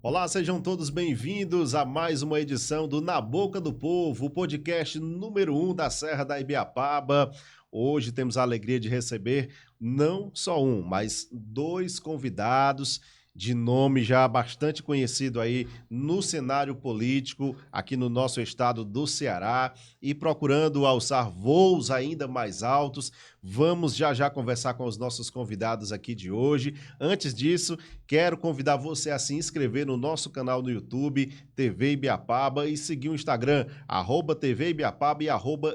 Olá, sejam todos bem-vindos a mais uma edição do Na Boca do Povo, o podcast número 1 da Serra da Ibiapaba. Hoje temos a alegria de receber não só um, mas dois convidados de nome já bastante conhecido aí no cenário político aqui no nosso estado do Ceará e procurando alçar voos ainda mais altos. Vamos já conversar com os nossos convidados aqui de hoje. Antes disso, quero convidar você a se inscrever no nosso canal no YouTube, TV Ibiapaba, e seguir o Instagram, @TV Ibiapaba e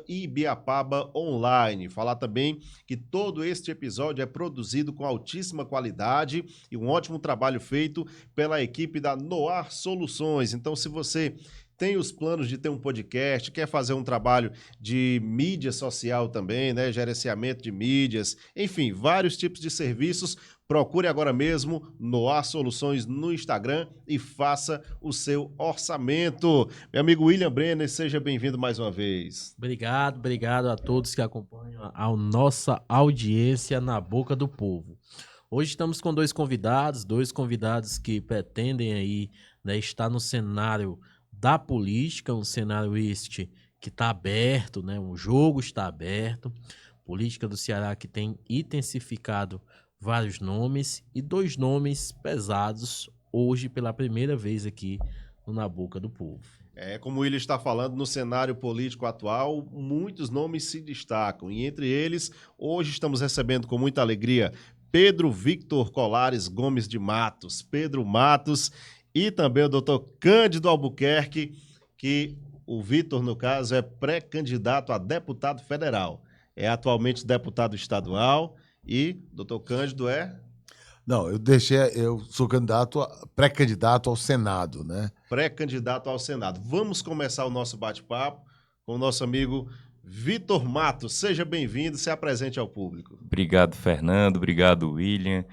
@Ibiapaba Online. Falar também que todo este episódio é produzido com altíssima qualidade e um ótimo trabalho feito pela equipe da Noar Soluções. Então, se você tem os planos de ter um podcast, quer fazer um trabalho de mídia social também, né? Gerenciamento de mídias, enfim, vários tipos de serviços, procure agora mesmo Noar Soluções no Instagram e faça o seu orçamento. Meu amigo William Brenner, seja bem-vindo mais uma vez. Obrigado a todos que acompanham a nossa audiência na Boca do Povo. Hoje estamos com dois convidados que pretendem aí, né, estar no cenário da política, um cenário este que está aberto, né, um jogo está aberto, política do Ceará que tem intensificado vários nomes e dois nomes pesados hoje pela primeira vez aqui no Na Boca do Povo. Como ele está falando, no cenário político atual, muitos nomes se destacam. E entre eles, hoje estamos recebendo com muita alegria Pedro Victor Colares Gomes de Matos. Pedro Matos e também o doutor Cândido Albuquerque, que o Victor, no caso, é pré-candidato a deputado federal. É atualmente deputado estadual e o doutor Cândido é... Não, eu sou pré-candidato ao Senado, né? Pré-candidato ao Senado. Vamos começar o nosso bate-papo com o nosso amigo Victor Matos. Seja bem-vindo, se apresente ao público. Obrigado, Fernando. Obrigado, William.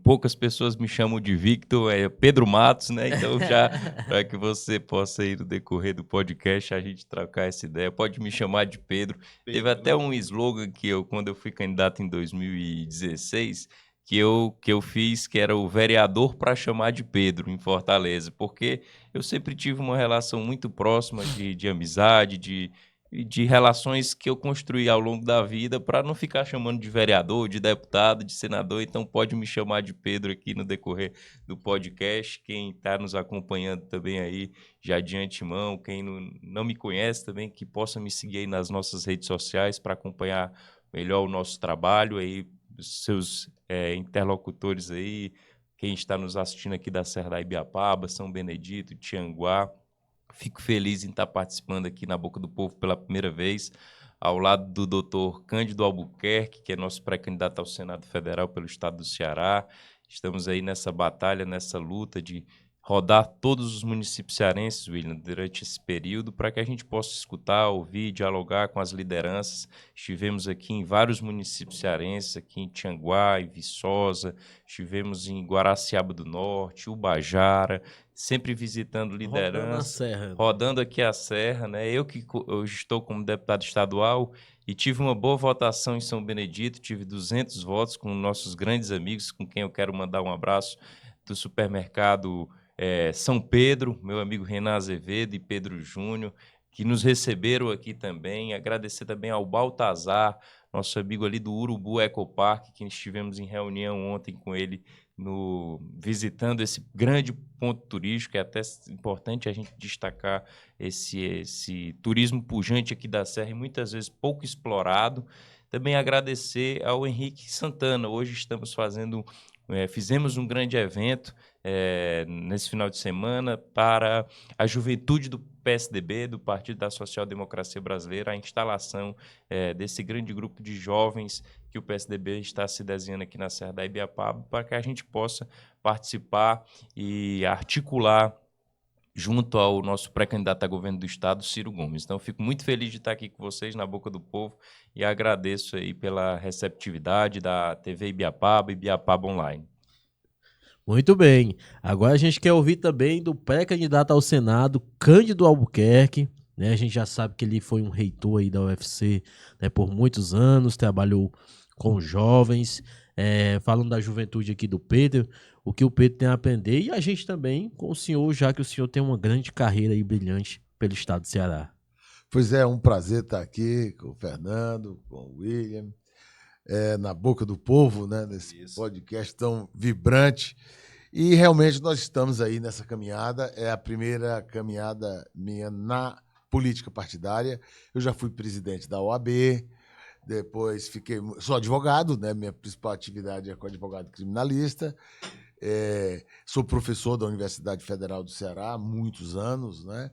Poucas pessoas me chamam de Victor, é Pedro Matos, né? Então, já para que você possa ir no decorrer do podcast, a gente trocar essa ideia. Pode me chamar de Pedro. Teve até um slogan que quando eu fui candidato em 2016, que eu fiz, que era o vereador para chamar de Pedro, em Fortaleza, porque eu sempre tive uma relação muito próxima de amizade, de relações que eu construí ao longo da vida para não ficar chamando de vereador, de deputado, de senador. Então pode me chamar de Pedro aqui no decorrer do podcast. Quem está nos acompanhando também aí já de antemão, quem não me conhece também, que possa me seguir aí nas nossas redes sociais para acompanhar melhor o nosso trabalho aí, seus interlocutores aí, quem está nos assistindo aqui da Serra da Ibiapaba, São Benedito, Tianguá. Fico feliz em estar participando aqui na Boca do Povo pela primeira vez, ao lado do doutor Cândido Albuquerque, que é nosso pré-candidato ao Senado Federal pelo estado do Ceará. Estamos aí nessa batalha, nessa luta de rodar todos os municípios cearenses, William, durante esse período, para que a gente possa escutar, ouvir, dialogar com as lideranças. Estivemos aqui em vários municípios cearenses, aqui em Tianguá, em Viçosa, estivemos em Guaraciaba do Norte, Ubajara, sempre visitando lideranças, rodando aqui a Serra, né? Eu hoje estou como deputado estadual e tive uma boa votação em São Benedito, tive 200 votos com nossos grandes amigos, com quem eu quero mandar um abraço, do supermercado São Pedro, meu amigo Renan Azevedo e Pedro Júnior, que nos receberam aqui também. Agradecer também ao Baltazar, nosso amigo ali do Urubu Ecopark, que estivemos em reunião ontem com ele, visitando esse grande ponto turístico. É até importante a gente destacar esse turismo pujante aqui da Serra e muitas vezes pouco explorado. Também agradecer ao Henrique Santana. Hoje fizemos um grande evento nesse final de semana para a juventude do PSDB, do Partido da Social Democracia Brasileira, a instalação desse grande grupo de jovens que o PSDB está se desenhando aqui na Serra da Ibiapaba, para que a gente possa participar e articular junto ao nosso pré-candidato a governo do estado, Ciro Gomes. Então, fico muito feliz de estar aqui com vocês na Boca do Povo e agradeço aí pela receptividade da TV Ibiapaba e Ibiapaba Online. Muito bem. Agora a gente quer ouvir também do pré-candidato ao Senado, Cândido Albuquerque, né? A gente já sabe que ele foi um reitor aí da UFC, né, por muitos anos, trabalhou com jovens. Falando da juventude aqui do Pedro, o que o Pedro tem a aprender e a gente também com o senhor, já que o senhor tem uma grande carreira aí brilhante pelo estado do Ceará. Pois é um prazer estar aqui com o Fernando, com o William, na Boca do Povo, né, nesse podcast tão vibrante. E realmente nós estamos aí nessa caminhada. É a primeira caminhada minha na política partidária. Eu já fui presidente da OAB, depois sou advogado, né? Minha principal atividade é como advogado criminalista. Sou professor da Universidade Federal do Ceará há muitos anos, né?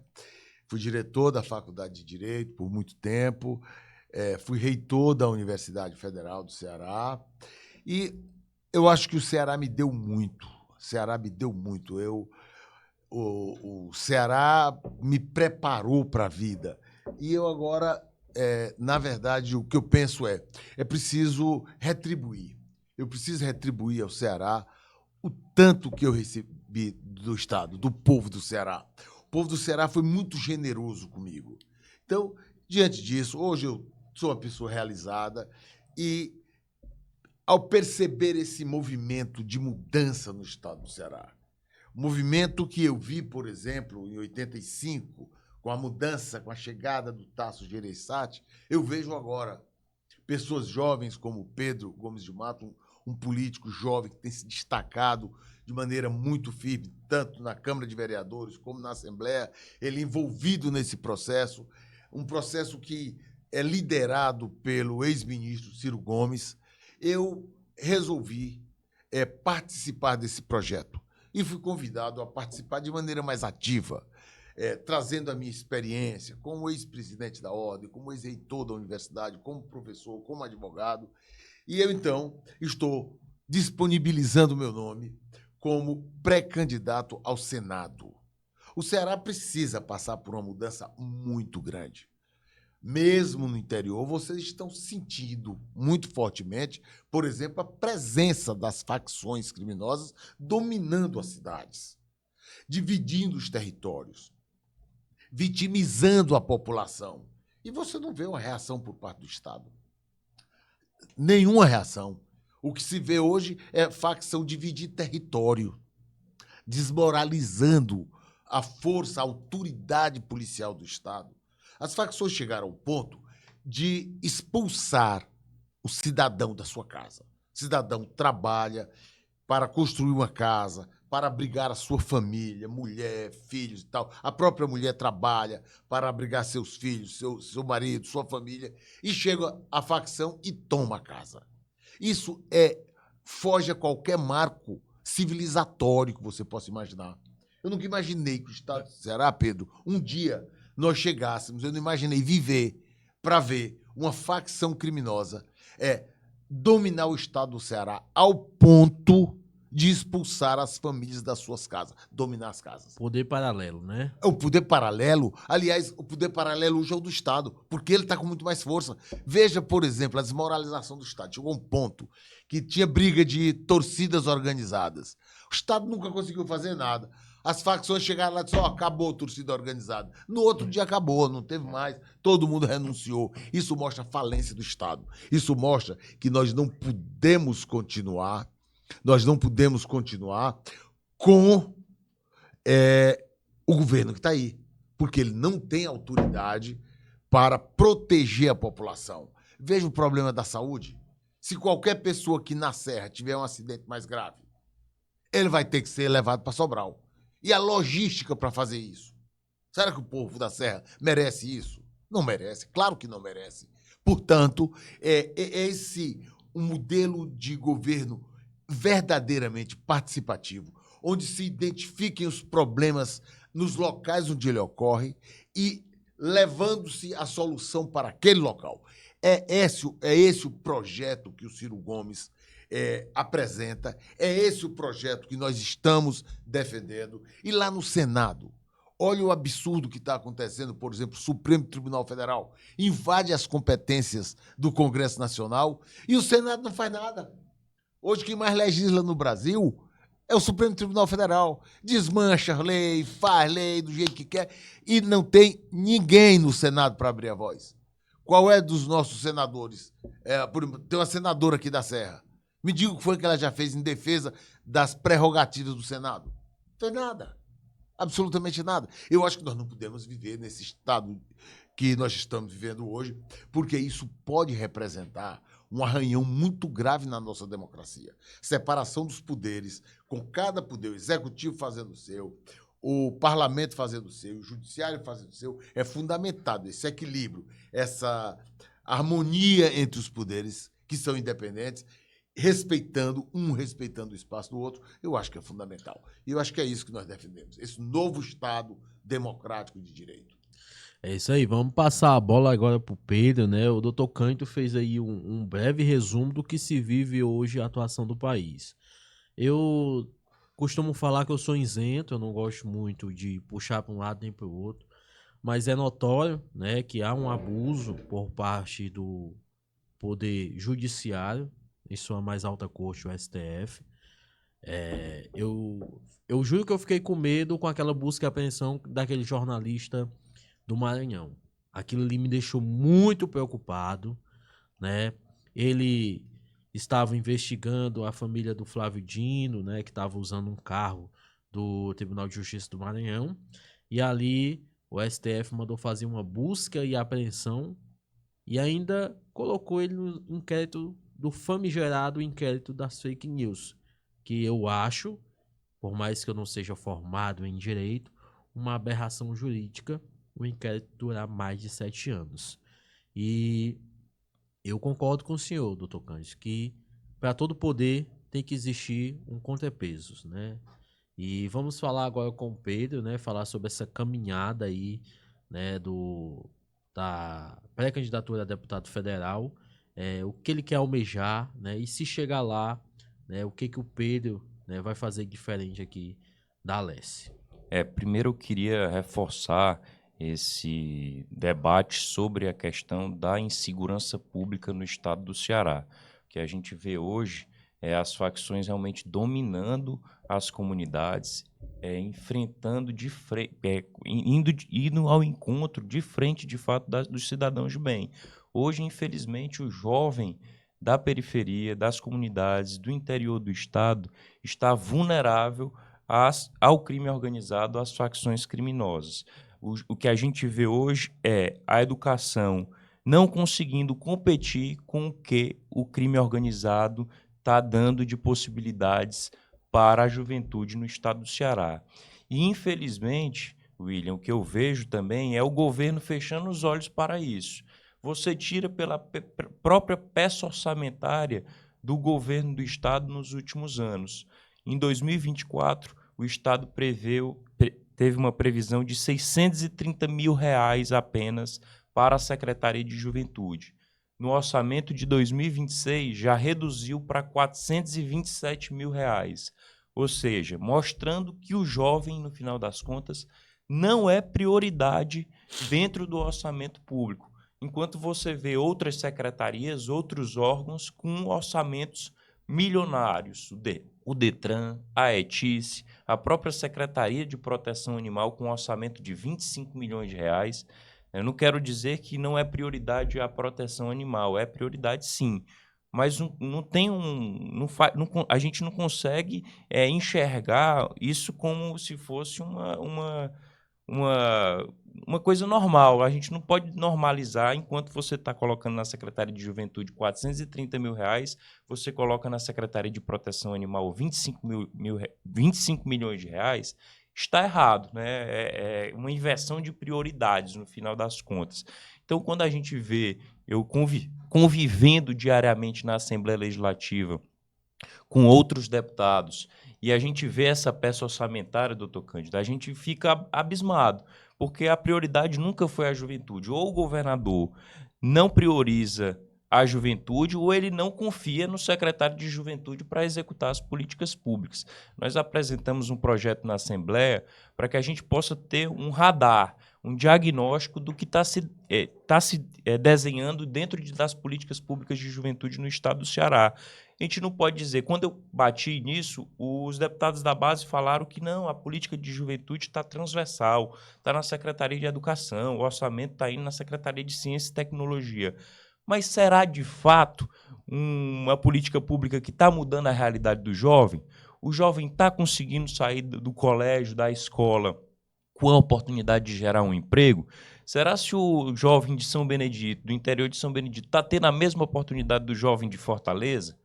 Fui diretor da Faculdade de Direito por muito tempo, fui reitor da Universidade Federal do Ceará e eu acho que o Ceará me deu muito. O Ceará me deu muito. O Ceará me preparou para a vida. E eu agora, na verdade, o que eu penso é preciso retribuir. Eu preciso retribuir ao Ceará o tanto que eu recebi do Estado, do povo do Ceará. O povo do Ceará foi muito generoso comigo. Então, diante disso, hoje eu sou uma pessoa realizada e, ao perceber esse movimento de mudança no estado do Ceará, movimento que eu vi, por exemplo, em 85, com a mudança, com a chegada do Tasso Gereissati, eu vejo agora pessoas jovens como Pedro Gomes de Mato, um político jovem que tem se destacado de maneira muito firme, tanto na Câmara de Vereadores como na Assembleia, ele envolvido nesse processo, um processo que é liderado pelo ex-ministro Ciro Gomes. Eu resolvi participar desse projeto e fui convidado a participar de maneira mais ativa, trazendo a minha experiência como ex-presidente da Ordem, como ex-reitor da universidade, como professor, como advogado. E eu, então, estou disponibilizando o meu nome como pré-candidato ao Senado. O Ceará precisa passar por uma mudança muito grande. Mesmo no interior, vocês estão sentindo muito fortemente, por exemplo, a presença das facções criminosas dominando as cidades, dividindo os territórios, vitimizando a população. E você não vê uma reação por parte do Estado. Nenhuma reação. O que se vê hoje é facção dividir território, desmoralizando a força, a autoridade policial do Estado. As facções chegaram ao ponto de expulsar o cidadão da sua casa. O cidadão trabalha para construir uma casa, para abrigar a sua família, mulher, filhos e tal. A própria mulher trabalha para abrigar seus filhos, seu marido, sua família, e chega a facção e toma a casa. Isso foge a qualquer marco civilizatório que você possa imaginar. Eu nunca imaginei que o Estado do Ceará, Pedro, um dia nós chegássemos, eu não imaginei viver para ver uma facção criminosa dominar o Estado do Ceará ao ponto de expulsar as famílias das suas casas, dominar as casas. Poder paralelo, né? O poder paralelo, aliás, o poder paralelo hoje é o do Estado, porque ele está com muito mais força. Veja, por exemplo, a desmoralização do Estado. Chegou a um ponto que tinha briga de torcidas organizadas. O Estado nunca conseguiu fazer nada. As facções chegaram lá e disseram, acabou a torcida organizada. No outro dia acabou, não teve mais, todo mundo renunciou. Isso mostra a falência do Estado. Isso mostra que nós não podemos continuar com o governo que está aí, porque ele não tem autoridade para proteger a população. Veja o problema da saúde. Se qualquer pessoa que na Serra tiver um acidente mais grave, ele vai ter que ser levado para Sobral. E a logística para fazer isso? Será que o povo da Serra merece isso? Não merece, claro que não merece. Portanto, esse um modelo de governo verdadeiramente participativo, onde se identifiquem os problemas nos locais onde ele ocorre e levando-se a solução para aquele local. É esse o projeto que o Ciro Gomes apresenta, é esse o projeto que nós estamos defendendo. E lá no Senado, olha o absurdo que está acontecendo, por exemplo, o Supremo Tribunal Federal invade as competências do Congresso Nacional e o Senado não faz nada. Hoje, quem mais legisla no Brasil é o Supremo Tribunal Federal. Desmancha a lei, faz lei do jeito que quer e não tem ninguém no Senado para abrir a voz. Qual é dos nossos senadores? Tem uma senadora aqui da Serra, Me diga o que foi que ela já fez em defesa das prerrogativas do Senado. Não tem nada. Absolutamente nada. Eu acho que nós não podemos viver nesse estado que nós estamos vivendo hoje, porque isso pode representar um arranhão muito grave na nossa democracia. Separação dos poderes, com cada poder, o executivo fazendo o seu, o parlamento fazendo o seu, o judiciário fazendo o seu, é fundamentado esse equilíbrio, essa harmonia entre os poderes que são independentes, respeitando o espaço do outro, eu acho que é fundamental. E eu acho que é isso que nós defendemos, esse novo Estado democrático de direito. É isso aí, vamos passar a bola agora pro Pedro, né? O Dr. Cândido fez aí um breve resumo do que se vive hoje a atuação do país. Eu costumo falar que eu sou isento, eu não gosto muito de puxar para um lado nem para o outro, mas é notório, né, que há um abuso por parte do Poder Judiciário, em sua mais alta corte, o STF. Eu juro que eu fiquei com medo com aquela busca e apreensão daquele jornalista do Maranhão. Aquilo ali me deixou muito preocupado, né? Ele estava investigando a família do Flávio Dino, né, que estava usando um carro do Tribunal de Justiça do Maranhão, e ali o STF mandou fazer uma busca e apreensão e ainda colocou ele no inquérito do famigerado inquérito das fake news, que eu acho, por mais que eu não seja formado em direito, uma aberração jurídica o inquérito durar mais de 7 anos. E eu concordo com o senhor, doutor Cândido, que para todo poder tem que existir um contrapesos, né? E vamos falar agora com o Pedro, né? Falar sobre essa caminhada aí, né? Da pré-candidatura a deputado federal, o que ele quer almejar, né? E se chegar lá, né? O que o Pedro, né, vai fazer diferente aqui da Alesse. Primeiro eu queria reforçar esse debate sobre a questão da insegurança pública no estado do Ceará. O que a gente vê hoje é as facções realmente dominando as comunidades, enfrentando de frente, indo ao encontro de frente, de fato, dos cidadãos de bem. Hoje, infelizmente, o jovem da periferia, das comunidades, do interior do estado, está vulnerável ao crime organizado, às facções criminosas. O que a gente vê hoje é a educação não conseguindo competir com o que o crime organizado está dando de possibilidades para a juventude no estado do Ceará. E, infelizmente, William, o que eu vejo também é o governo fechando os olhos para isso. Você tira pela própria peça orçamentária do governo do estado nos últimos anos. Em 2024, o estado teve uma previsão de R$ 630 mil apenas para a Secretaria de Juventude. No orçamento de 2026, já reduziu para R$ 427 mil. Ou seja, mostrando que o jovem, no final das contas, não é prioridade dentro do orçamento público. Enquanto você vê outras secretarias, outros órgãos com orçamentos milionários, o Detran, a ETICE, a própria Secretaria de Proteção Animal com um orçamento de R$ 25 milhões. Eu não quero dizer que não é prioridade a proteção animal, é prioridade sim, mas a gente não consegue enxergar isso como se fosse uma coisa normal. A gente não pode normalizar enquanto você está colocando na Secretaria de Juventude R$ 430 mil, você coloca na Secretaria de Proteção Animal R$ 25 milhões de reais, está errado, né? É uma inversão de prioridades no final das contas. Então, quando a gente vê eu convivendo diariamente na Assembleia Legislativa com outros deputados, e a gente vê essa peça orçamentária, doutor Cândido, a gente fica abismado, porque a prioridade nunca foi a juventude. Ou o governador não prioriza a juventude, ou ele não confia no secretário de juventude para executar as políticas públicas. Nós apresentamos um projeto na Assembleia para que a gente possa ter um radar, um diagnóstico do que está se desenhando dentro das políticas públicas de juventude no estado do Ceará. A gente não pode dizer, quando eu bati nisso, os deputados da base falaram que não, a política de juventude está transversal, está na Secretaria de Educação, o orçamento está indo na Secretaria de Ciência e Tecnologia. Mas será, de fato, uma política pública que está mudando a realidade do jovem? O jovem está conseguindo sair do colégio, da escola, com a oportunidade de gerar um emprego? Será se o jovem de São Benedito, do interior de São Benedito, está tendo a mesma oportunidade do jovem de Fortaleza?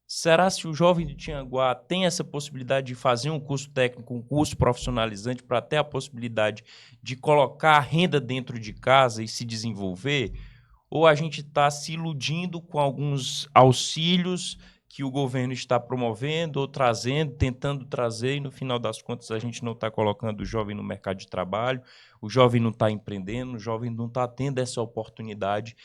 Será se o jovem de Tianguá tem essa possibilidade de fazer um curso técnico, um curso profissionalizante, para ter a possibilidade de colocar a renda dentro de casa e se desenvolver? Ou a gente está se iludindo com alguns auxílios que o governo está promovendo ou trazendo, tentando trazer, e no final das contas a gente não está colocando o jovem no mercado de trabalho, o jovem não está empreendendo, o jovem não está tendo essa oportunidade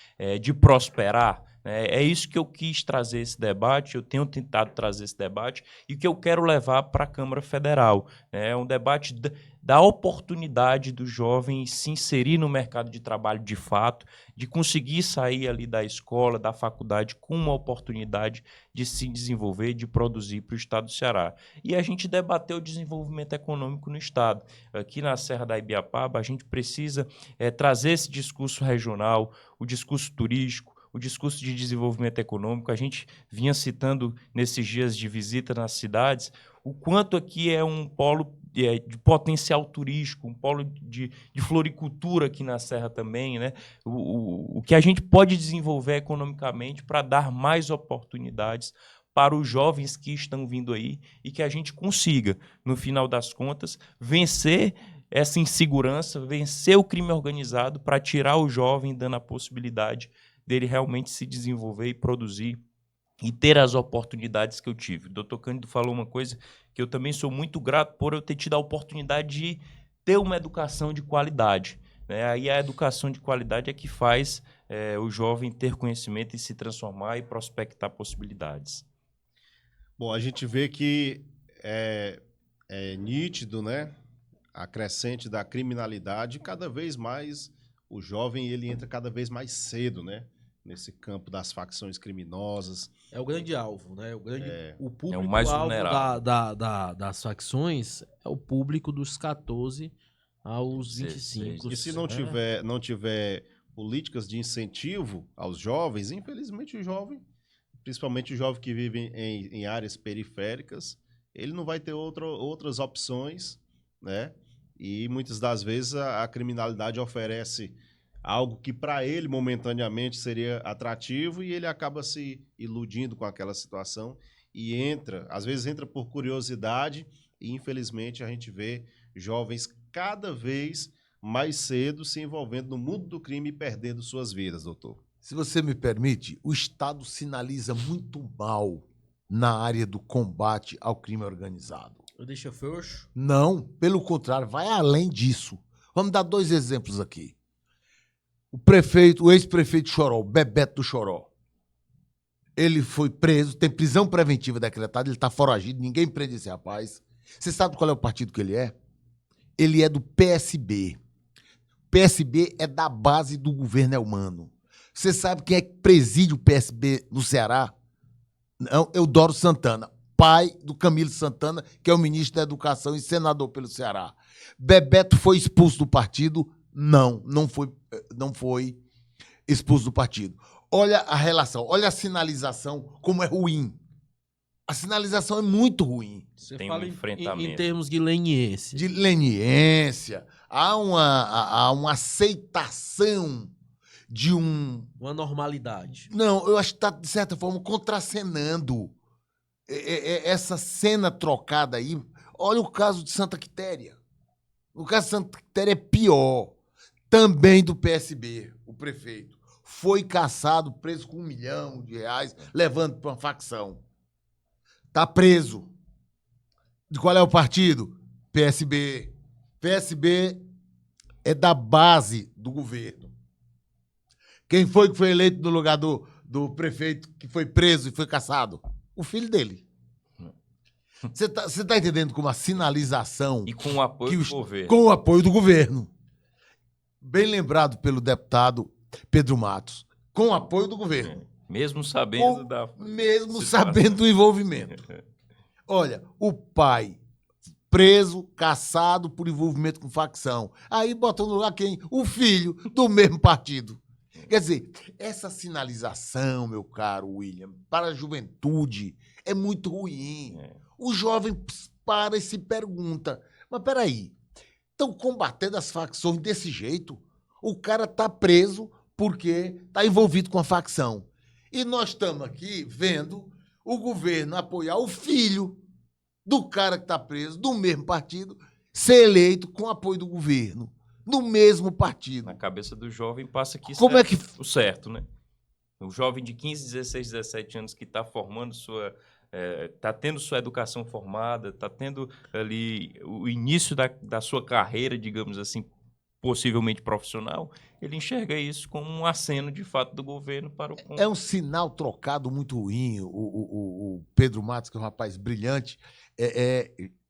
de prosperar? É isso que eu quis trazer esse debate, eu tenho tentado trazer esse debate e que eu quero levar para a Câmara Federal. É um debate da oportunidade do jovem se inserir no mercado de trabalho de fato, de conseguir sair ali da escola, da faculdade, com uma oportunidade de se desenvolver, de produzir para o estado do Ceará. E a gente debateu o desenvolvimento econômico no estado. Aqui na Serra da Ibiapaba, a gente precisa trazer esse discurso regional, o discurso turístico, o discurso de desenvolvimento econômico. A gente vinha citando nesses dias de visita nas cidades o quanto aqui é um polo de potencial turístico, um polo de floricultura aqui na Serra também, né? O que a gente pode desenvolver economicamente para dar mais oportunidades para os jovens que estão vindo aí e que a gente consiga, no final das contas, vencer essa insegurança, vencer o crime organizado para tirar o jovem, dando a possibilidade dele realmente se desenvolver e produzir e ter as oportunidades que eu tive. O doutor Cândido falou uma coisa que eu também sou muito grato por eu ter tido a oportunidade de ter uma educação de qualidade. Aí a educação de qualidade é que faz o jovem ter conhecimento e se transformar e prospectar possibilidades. Bom, a gente vê que é nítido, né, a crescente da criminalidade, cada vez mais o jovem ele entra cada vez mais cedo, né, nesse campo das facções criminosas. É o grande alvo, né? O público o mais alvo vulnerável das facções é o público dos 14 aos 25. E se não tiver políticas de incentivo aos jovens, infelizmente o jovem, principalmente o jovem que vive em áreas periféricas, ele não vai ter outras opções, né? E muitas das vezes a criminalidade oferece algo que para ele momentaneamente seria atrativo e ele acaba se iludindo com aquela situação e às vezes entra por curiosidade e infelizmente a gente vê jovens cada vez mais cedo se envolvendo no mundo do crime e perdendo suas vidas, doutor. Se você me permite, o Estado sinaliza muito mal na área do combate ao crime organizado. Deixa frouxo? Não, pelo contrário, vai além disso. Vamos dar 2 exemplos aqui. O ex-prefeito Choró, Bebeto do Choró, ele foi preso, tem prisão preventiva decretada, ele está foragido, ninguém prende esse rapaz. Você sabe qual é o partido que ele é? Ele é do PSB. O PSB é da base do governo Elmano. Você sabe quem é que preside o PSB no Ceará? Não, Eudoro Santana, pai do Camilo Santana, que é o ministro da Educação e senador pelo Ceará. Bebeto foi expulso do partido? Não foi expulso do partido. Olha a relação, olha a sinalização, como é ruim. A sinalização é muito ruim. Você tem fala um enfrentamento. em termos de leniência. De leniência. Há uma aceitação de uma normalidade. Não, eu acho que está, de certa forma, contracenando essa cena trocada aí. Olha o caso de Santa Quitéria. O caso de Santa Quitéria é pior. Também do PSB, o prefeito. Foi caçado, preso com R$1 milhão, levando para uma facção. Está preso. De qual é o partido? PSB. PSB é da base do governo. Quem foi que foi eleito no lugar do prefeito que foi preso e foi caçado? O filho dele. Você tá entendendo como a sinalização... E com o apoio do governo. Com o apoio do governo. Bem lembrado pelo deputado Pedro Matos. Com o apoio do governo. Mesmo sabendo sabendo do envolvimento. Olha, o pai preso, caçado por envolvimento com facção. Aí botam no lugar quem? O filho do mesmo partido. Quer dizer, essa sinalização, meu caro William, para a juventude é muito ruim. O jovem para e se pergunta, mas peraí, estão combatendo as facções desse jeito? O cara está preso porque está envolvido com a facção. E nós estamos aqui vendo o governo apoiar o filho do cara que está preso, do mesmo partido, ser eleito com apoio do governo, no mesmo partido. Na cabeça do jovem passa aqui Como é que... o certo, né? O jovem de 15, 16, 17 anos que está formando está tendo sua educação formada, está tendo ali o início da sua carreira, digamos assim, possivelmente profissional, ele enxerga isso como um aceno, de fato, do governo para o... É um sinal trocado muito ruim. O Pedro Matos, que é um rapaz brilhante,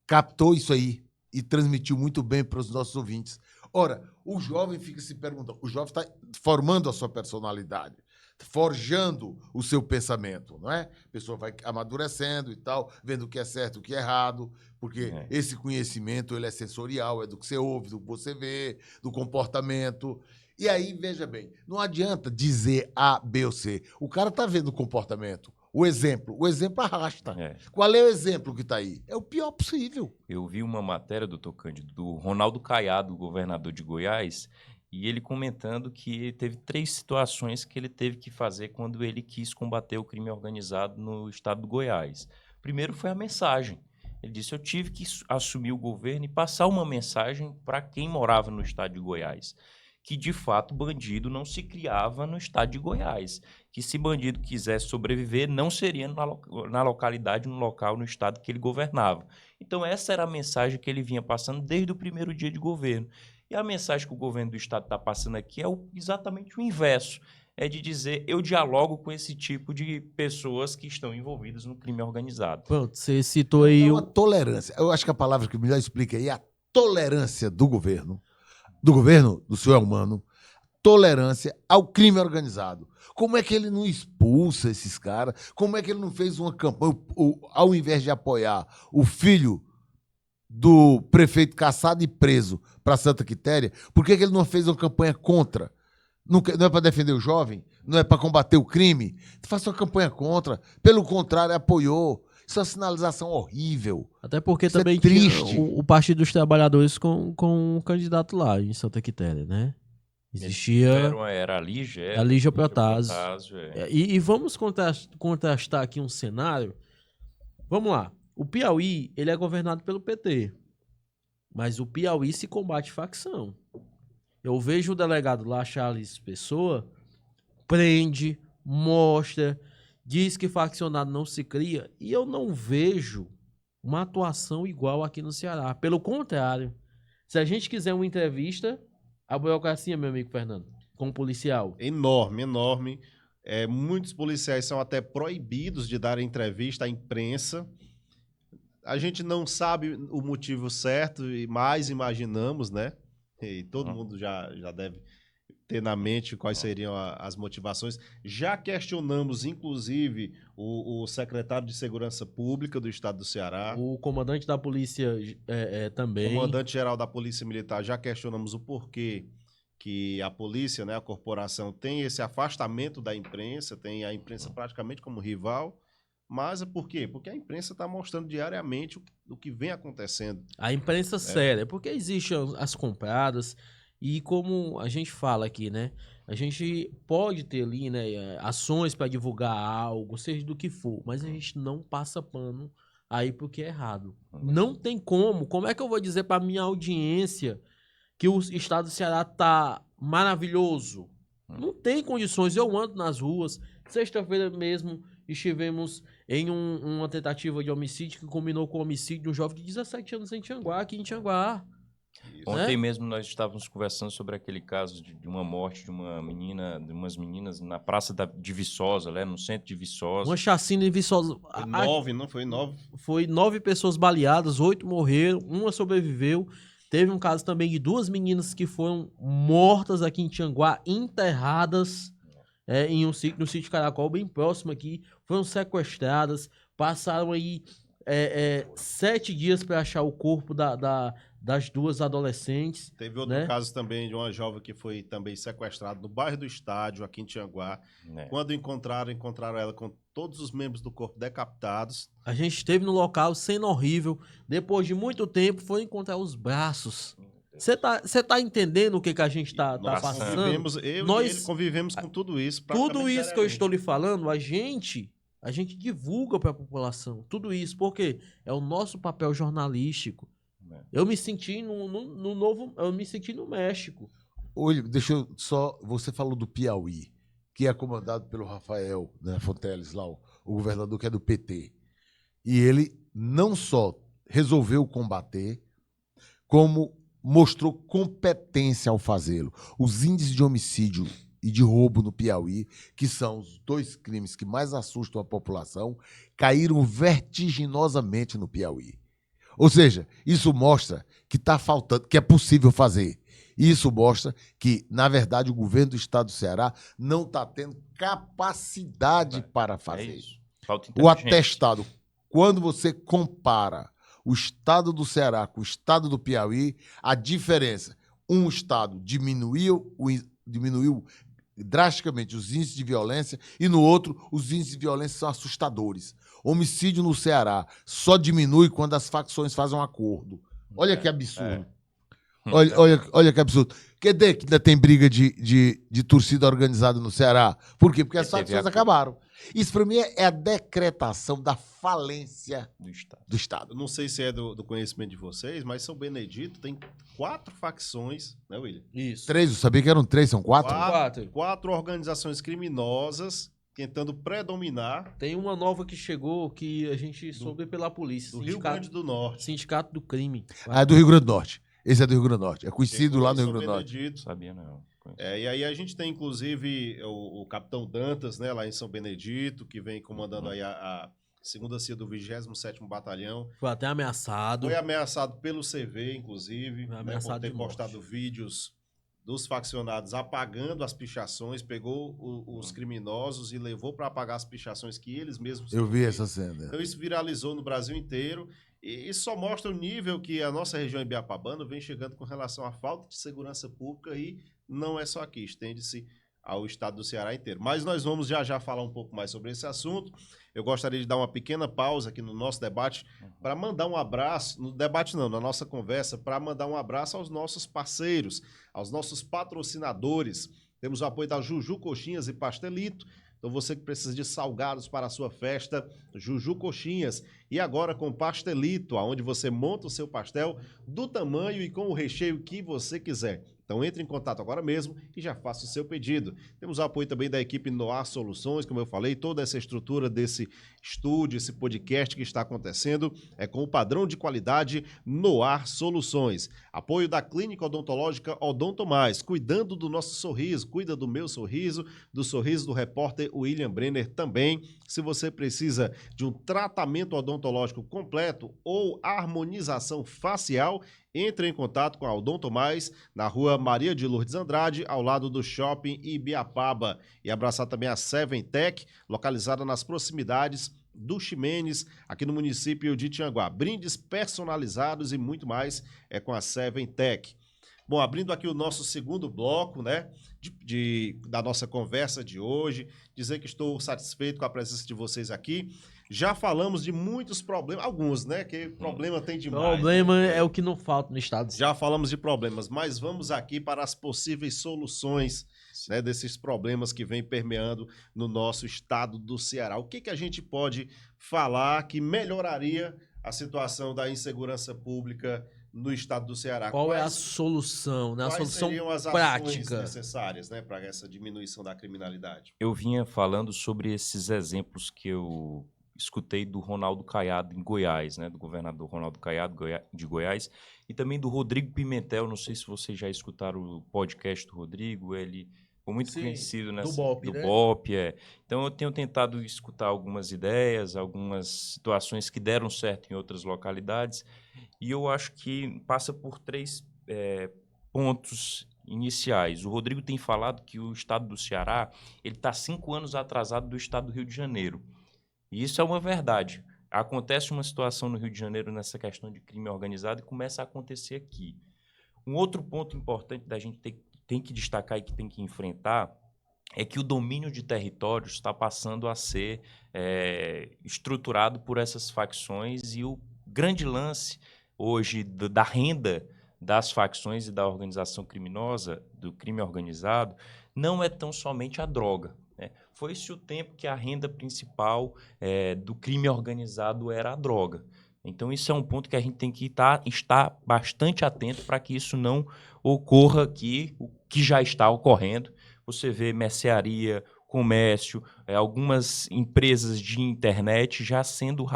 captou isso aí e transmitiu muito bem para os nossos ouvintes. Ora, o jovem fica se perguntando, o jovem está formando a sua personalidade, forjando o seu pensamento, não é? A pessoa vai amadurecendo e tal, vendo o que é certo, o que é errado, porque esse conhecimento ele é sensorial, é do que você ouve, do que você vê, do comportamento. E aí, veja bem, não adianta dizer A, B ou C. O cara está vendo o comportamento, o exemplo arrasta. Qual é o exemplo que está aí? É o pior possível. Eu vi uma matéria, doutor Cândido, do Ronaldo Caiado, governador de Goiás, e ele comentando que teve 3 situações que ele teve que fazer quando ele quis combater o crime organizado no estado do Goiás. Primeiro foi a mensagem. Ele disse, eu tive que assumir o governo e passar uma mensagem para quem morava no estado de Goiás, que, de fato, bandido não se criava no estado de Goiás, que se bandido quisesse sobreviver, não seria na localidade, no local, no estado que ele governava. Então, essa era a mensagem que ele vinha passando desde o primeiro dia de governo. E a mensagem que o governo do estado está passando aqui é exatamente o inverso. É de dizer, eu dialogo com esse tipo de pessoas que estão envolvidas no crime organizado. Pronto, você citou aí... É uma tolerância. Eu acho que a palavra que melhor explica aí é a tolerância do governo, do senhor Elmano, tolerância ao crime organizado. Como é que ele não expulsa esses caras? Como é que ele não fez uma campanha, ao invés de apoiar o filho do prefeito caçado e preso para Santa Quitéria, por que ele não fez uma campanha contra? Não é para defender o jovem? Não é para combater o crime? Faça uma campanha contra. Pelo contrário, apoiou. Isso é uma sinalização horrível. Até porque isso também é triste. Tinha o Partido dos Trabalhadores com um candidato lá em Santa Quitéria, né? Existia... Era a Lígia. A Lígia Protásio. E vamos contrastar aqui um cenário. Vamos lá. O Piauí, ele é governado pelo PT. Mas o Piauí se combate facção. Eu vejo o delegado lá, Charles Pessoa, prende, mostra, diz que faccionado não se cria, e eu não vejo uma atuação igual aqui no Ceará. Pelo contrário, se a gente quiser uma entrevista, a burocracia, meu amigo Fernando, como policial. Enorme, enorme. Muitos policiais são até proibidos de dar entrevista à imprensa. A gente não sabe o motivo certo, mas imaginamos, né? E todo mundo já deve ter na mente quais seriam as motivações. Já questionamos, inclusive, o secretário de Segurança Pública do Estado do Ceará. O comandante da polícia também. O comandante-geral da Polícia Militar, já questionamos o porquê que a polícia, né, a corporação, tem esse afastamento da imprensa, tem a imprensa praticamente como rival. Mas por quê? Porque a imprensa está mostrando diariamente o que vem acontecendo. A imprensa séria, porque existem as compradas e como a gente fala aqui, né? A gente pode ter ali, né, ações para divulgar algo, seja do que for, mas a gente não passa pano aí porque é errado. Não tem como. Como é que eu vou dizer para minha audiência que o estado do Ceará tá maravilhoso? Não tem condições. Eu ando nas ruas, sexta-feira mesmo estivemos em uma tentativa de homicídio que combinou com o homicídio de um jovem de 17 anos em Tianguá, aqui em Tianguá. Ontem mesmo nós estávamos conversando sobre aquele caso de uma morte de uma menina, de umas meninas na praça de Viçosa, né, no centro de Viçosa. Uma chacina em Viçosa. Foi 9, não foi 9? Foi 9 pessoas baleadas, 8 morreram, uma sobreviveu. Teve um caso também de 2 meninas que foram mortas aqui em Tianguá, enterradas em no sítio Caracol, bem próximo aqui. Foram sequestradas, passaram aí 7 dias para achar o corpo da das duas adolescentes. Teve outro né? caso também de uma jovem que foi também sequestrada no bairro do Estádio, aqui em Tianguá. Quando encontraram ela com todos os membros do corpo decapitados. A gente esteve no local, sendo horrível. Depois de muito tempo, foi encontrar os braços. Você tá entendendo o que a gente tá passando? Eu e ele convivemos com tudo isso. Tudo isso que eu estou lhe falando, a gente divulga para a população. Tudo isso, porque é o nosso papel jornalístico. Eu me senti eu me senti no México. Olha, deixa eu só... Você falou do Piauí, que é comandado pelo Rafael, né, Fonteles, lá, o governador que é do PT. E ele não só resolveu combater, como mostrou competência ao fazê-lo. Os índices de homicídio e de roubo no Piauí, que são os 2 crimes que mais assustam a população, caíram vertiginosamente no Piauí. Ou seja, isso mostra que está faltando, que é possível fazer. Isso mostra que, na verdade, o governo do estado do Ceará não está tendo capacidade para fazer. O atestado, quando você compara o estado do Ceará com o estado do Piauí, a diferença, um estado diminuiu drasticamente os índices de violência e no outro os índices de violência são assustadores. Homicídio no Ceará só diminui quando as facções fazem um acordo. Olha que absurdo. Olha que absurdo. Quer dizer que ainda tem briga de torcida organizada no Ceará? Por quê? Porque as facções acabaram. Isso, para mim, é a decretação da falência do Estado. Eu não sei se é do conhecimento de vocês, mas São Benedito tem 4 facções, né, William? Isso. 3, eu sabia que eram 3, são 4? 4 organizações criminosas tentando predominar. Tem uma nova que chegou que a gente soube pela polícia. Do Rio Grande do Norte. Sindicato do Crime. Ah, é do Rio Grande do Norte. Esse é do Rio Grande do Norte. É conhecido lá no Rio Grande do Norte. Benedito. Sabia não. E aí a gente tem, inclusive, o Capitão Dantas, né, lá em São Benedito, que vem comandando aí a 2ª CIA do 27º Batalhão. Foi até ameaçado. Foi ameaçado pelo CV, inclusive, Foi ameaçado por ter de morte. postado vídeos dos faccionados apagando as pichações, pegou os criminosos e levou para apagar as pichações que eles mesmos... Eu vi essa cena. Então isso viralizou no Brasil inteiro. E isso só mostra o nível que a nossa região ibiapabana vem chegando com relação à falta de segurança pública e não é só aqui, estende-se ao estado do Ceará inteiro. Mas nós vamos já falar um pouco mais sobre esse assunto. Eu gostaria de dar uma pequena pausa aqui no nosso debate para mandar um abraço, no debate não, na nossa conversa, para mandar um abraço aos nossos parceiros, aos nossos patrocinadores. Temos o apoio da Juju Coxinhas e Pastelito. Então você que precisa de salgados para a sua festa, Juju Coxinhas. E agora com Pastelito, onde você monta o seu pastel do tamanho e com o recheio que você quiser. Então entre em contato agora mesmo e já faça o seu pedido. Temos o apoio também da equipe Noar Soluções, como eu falei, toda essa estrutura desse estúdio, esse podcast que está acontecendo é com o padrão de qualidade Noar Soluções. Apoio da Clínica Odontológica Odonto Mais, cuidando do nosso sorriso, cuida do meu sorriso, do sorriso do repórter William Brenner também. Se você precisa de um tratamento odontológico completo ou harmonização facial, entre em contato com a Odonto Mais, na rua Maria de Lourdes Andrade, ao lado do Shopping Ibiapaba. E abraçar também a Seven Tech, localizada nas proximidades do Ximenes, aqui no município de Tianguá. Brindes personalizados e muito mais é com a Seven Tech. Bom, abrindo aqui o nosso segundo bloco, né, da nossa conversa de hoje, dizer que estou satisfeito com a presença de vocês aqui. Já falamos de muitos problemas, alguns, né, que problema tem demais. Problema é o que não falta no estado. Já falamos de problemas, mas vamos aqui para as possíveis soluções, né, desses problemas que vem permeando no nosso estado do Ceará. O que a gente pode falar que melhoraria a situação da insegurança pública no estado do Ceará? Qual é a solução, né? A solução seriam as prática ações necessárias, né, para essa diminuição da criminalidade? Eu vinha falando sobre esses exemplos que eu escutei do Ronaldo Caiado em Goiás, né, do governador Ronaldo Caiado de Goiás, e também do Rodrigo Pimentel. Não sei se vocês já escutaram o podcast do Rodrigo, ele foi muito conhecido nessa, do BOPE, do né? BOPE, é. Então eu tenho tentado escutar algumas ideias, algumas situações que deram certo em outras localidades, e eu acho que passa por 3 pontos iniciais. O Rodrigo tem falado que o estado do Ceará ele está 5 anos atrasado do estado do Rio de Janeiro. E isso é uma verdade. acontece uma situação no Rio de Janeiro nessa questão de crime organizado e começa a acontecer aqui. Um outro ponto importante da gente tem que destacar e que tem que enfrentar é que o domínio de territórios está passando a ser estruturado por essas facções, e o grande lance hoje da renda das facções e da organização criminosa, do crime organizado, não é tão somente a droga, né? Foi-se o tempo que a renda principal do crime organizado era a droga. Então, isso é um ponto que a gente tem que estar bastante atento para que isso não ocorra aqui, o que já está ocorrendo. Você vê mercearia, comércio, algumas empresas de internet já sendo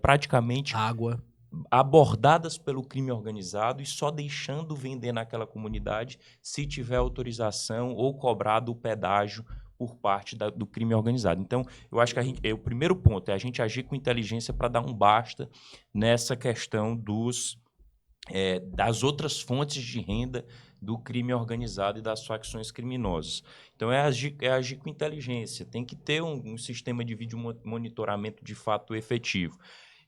praticamente Água. abordadas pelo crime organizado e só deixando vender naquela comunidade se tiver autorização ou cobrado o pedágio por parte do crime organizado. Então, eu acho que o primeiro ponto é a gente agir com inteligência para dar um basta nessa questão das outras fontes de renda do crime organizado e das facções criminosas. Então, é agir com inteligência, tem que ter um sistema de vídeo monitoramento de fato efetivo.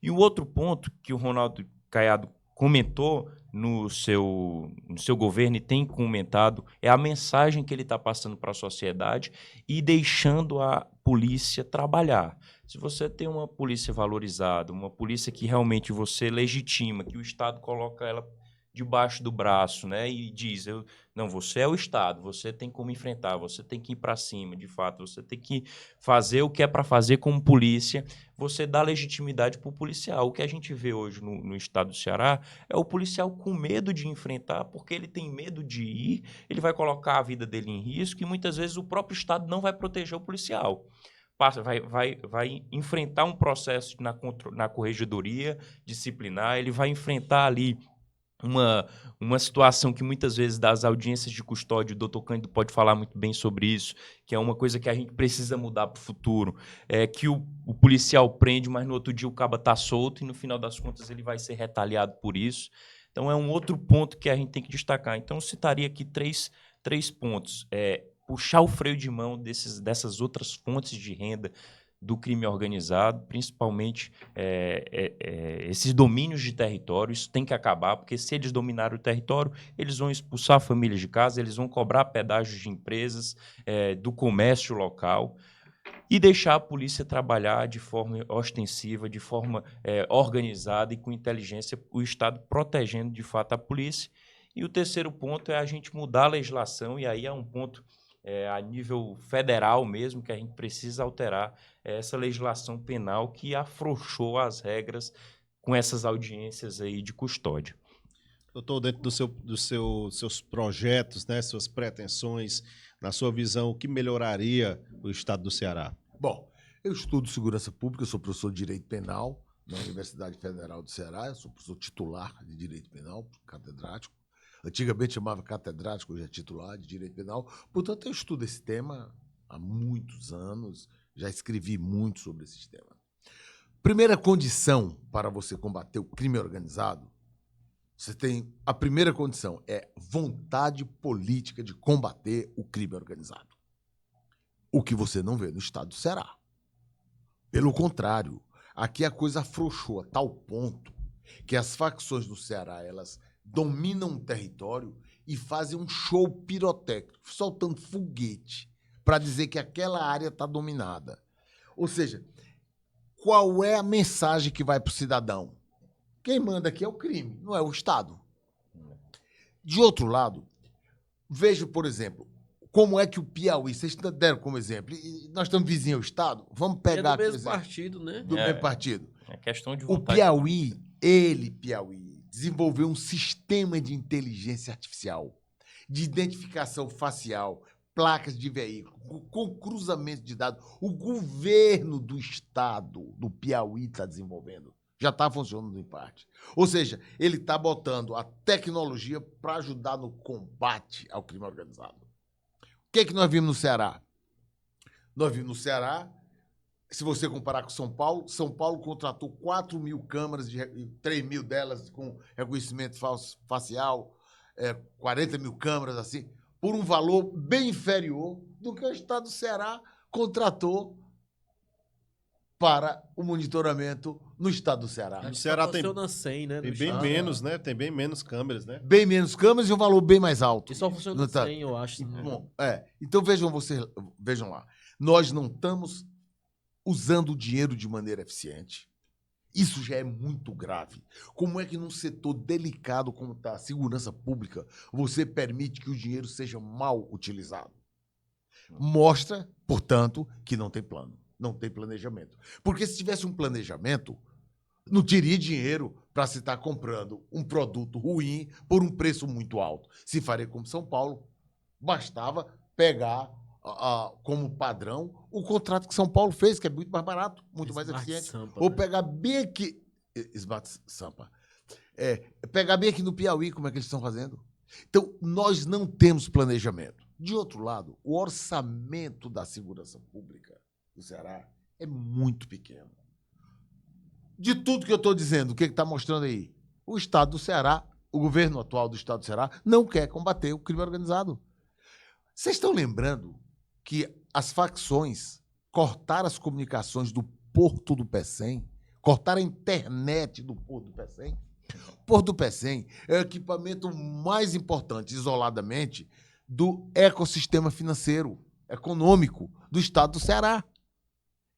E o outro ponto que o Ronaldo Caiado comentou no seu governo e tem comentado é a mensagem que ele está passando para a sociedade e deixando a polícia trabalhar. Se você tem uma polícia valorizada, uma polícia que realmente você legitima, que o Estado coloca ela debaixo do braço, né, e diz, não, você é o Estado, você tem como enfrentar, você tem que ir para cima, de fato, você tem que fazer o que é para fazer como polícia, você dá legitimidade para o policial. O que a gente vê hoje no estado do Ceará é o policial com medo de enfrentar, porque ele tem medo de ir, ele vai colocar a vida dele em risco e muitas vezes o próprio Estado não vai proteger o policial. Vai enfrentar um processo na corregedoria disciplinar, ele vai enfrentar ali uma situação que muitas vezes das audiências de custódia, o doutor Cândido pode falar muito bem sobre isso, que é uma coisa que a gente precisa mudar para o futuro, é que o policial prende, mas no outro dia o caba está solto e no final das contas ele vai ser retaliado por isso. Então é um outro ponto que a gente tem que destacar. Então eu citaria aqui três pontos. Puxar o freio de mão dessas outras fontes de renda do crime organizado, principalmente esses domínios de território. Isso tem que acabar, porque se eles dominarem o território, eles vão expulsar famílias de casa, eles vão cobrar pedágios de empresas, do comércio local, e deixar a polícia trabalhar de forma ostensiva, de forma organizada e com inteligência, o Estado protegendo de fato a polícia. E o terceiro ponto é a gente mudar a legislação, e aí é um ponto a nível federal mesmo, que a gente precisa alterar essa legislação penal que afrouxou as regras com essas audiências aí de custódia. Doutor, dentro seus projetos, né, suas pretensões, na sua visão, o que melhoraria o estado do Ceará? Bom, eu estudo segurança pública, eu sou professor de Direito Penal na Universidade Federal do Ceará, eu sou professor titular de Direito Penal, catedrático. Antigamente chamava catedrático, hoje é titular de Direito Penal. Portanto, eu estudo esse tema há muitos anos, já escrevi muito sobre esse tema. Primeira condição para você combater o crime organizado, a primeira condição é vontade política de combater o crime organizado. O que você não vê no estado do Ceará. Pelo contrário, aqui a coisa afrouxou a tal ponto que as facções do Ceará, elas dominam o território e fazem um show pirotécnico, soltando foguete para dizer que aquela área está dominada. Ou seja, qual é a mensagem que vai para o cidadão? Quem manda aqui é o crime, não é o Estado. De outro lado, veja, por exemplo, como é que o Piauí, vocês deram como exemplo, e nós estamos vizinhos ao Estado, vamos pegar... É do mesmo partido, né? Do mesmo partido. É questão de O vontade. Piauí, Piauí, desenvolveu um sistema de inteligência artificial, de identificação facial, placas de veículo, com cruzamento de dados. O governo do estado do Piauí está desenvolvendo. Já está funcionando em parte. Ou seja, ele está botando a tecnologia para ajudar no combate ao crime organizado. O que é que nós vimos no Ceará? Nós vimos no Ceará, se você comparar com São Paulo contratou 4 mil câmaras, 3 mil delas com reconhecimento facial, 40 mil câmaras, assim, por um valor bem inferior do que o estado do Ceará contratou para o monitoramento no estado do Ceará. No Ceará tem, funciona 100, né? tem no bem estado. menos, né? Tem bem menos câmeras, né? Bem menos câmeras e um valor bem mais alto. E só funciona Não tá- 100, eu acho. Né? Bom, então vejam lá. Nós não estamos usando o dinheiro de maneira eficiente. Isso já é muito grave. Como é que num setor delicado como está a segurança pública, você permite que o dinheiro seja mal utilizado? Mostra, portanto, que não tem plano, não tem planejamento. Porque se tivesse um planejamento, não teria dinheiro para se estar comprando um produto ruim por um preço muito alto. Se faria como São Paulo, bastava pegar como padrão o contrato que São Paulo fez, que é muito mais barato, muito mais Smart eficiente. Sampa, Ou né? pegar bem aqui... Smart Sampa. Pegar bem aqui no Piauí, como é que eles estão fazendo. Então, nós não temos planejamento. De outro lado, o orçamento da segurança pública do Ceará é muito pequeno. De tudo que eu estou dizendo, o que está mostrando aí? O Estado do Ceará, o governo atual do Estado do Ceará, não quer combater o crime organizado. Vocês estão lembrando que as facções cortaram as comunicações do Porto do Pecém, cortaram a internet do Porto do Pecém? O Porto do Pecém é o equipamento mais importante, isoladamente, do ecossistema financeiro, econômico do Estado do Ceará.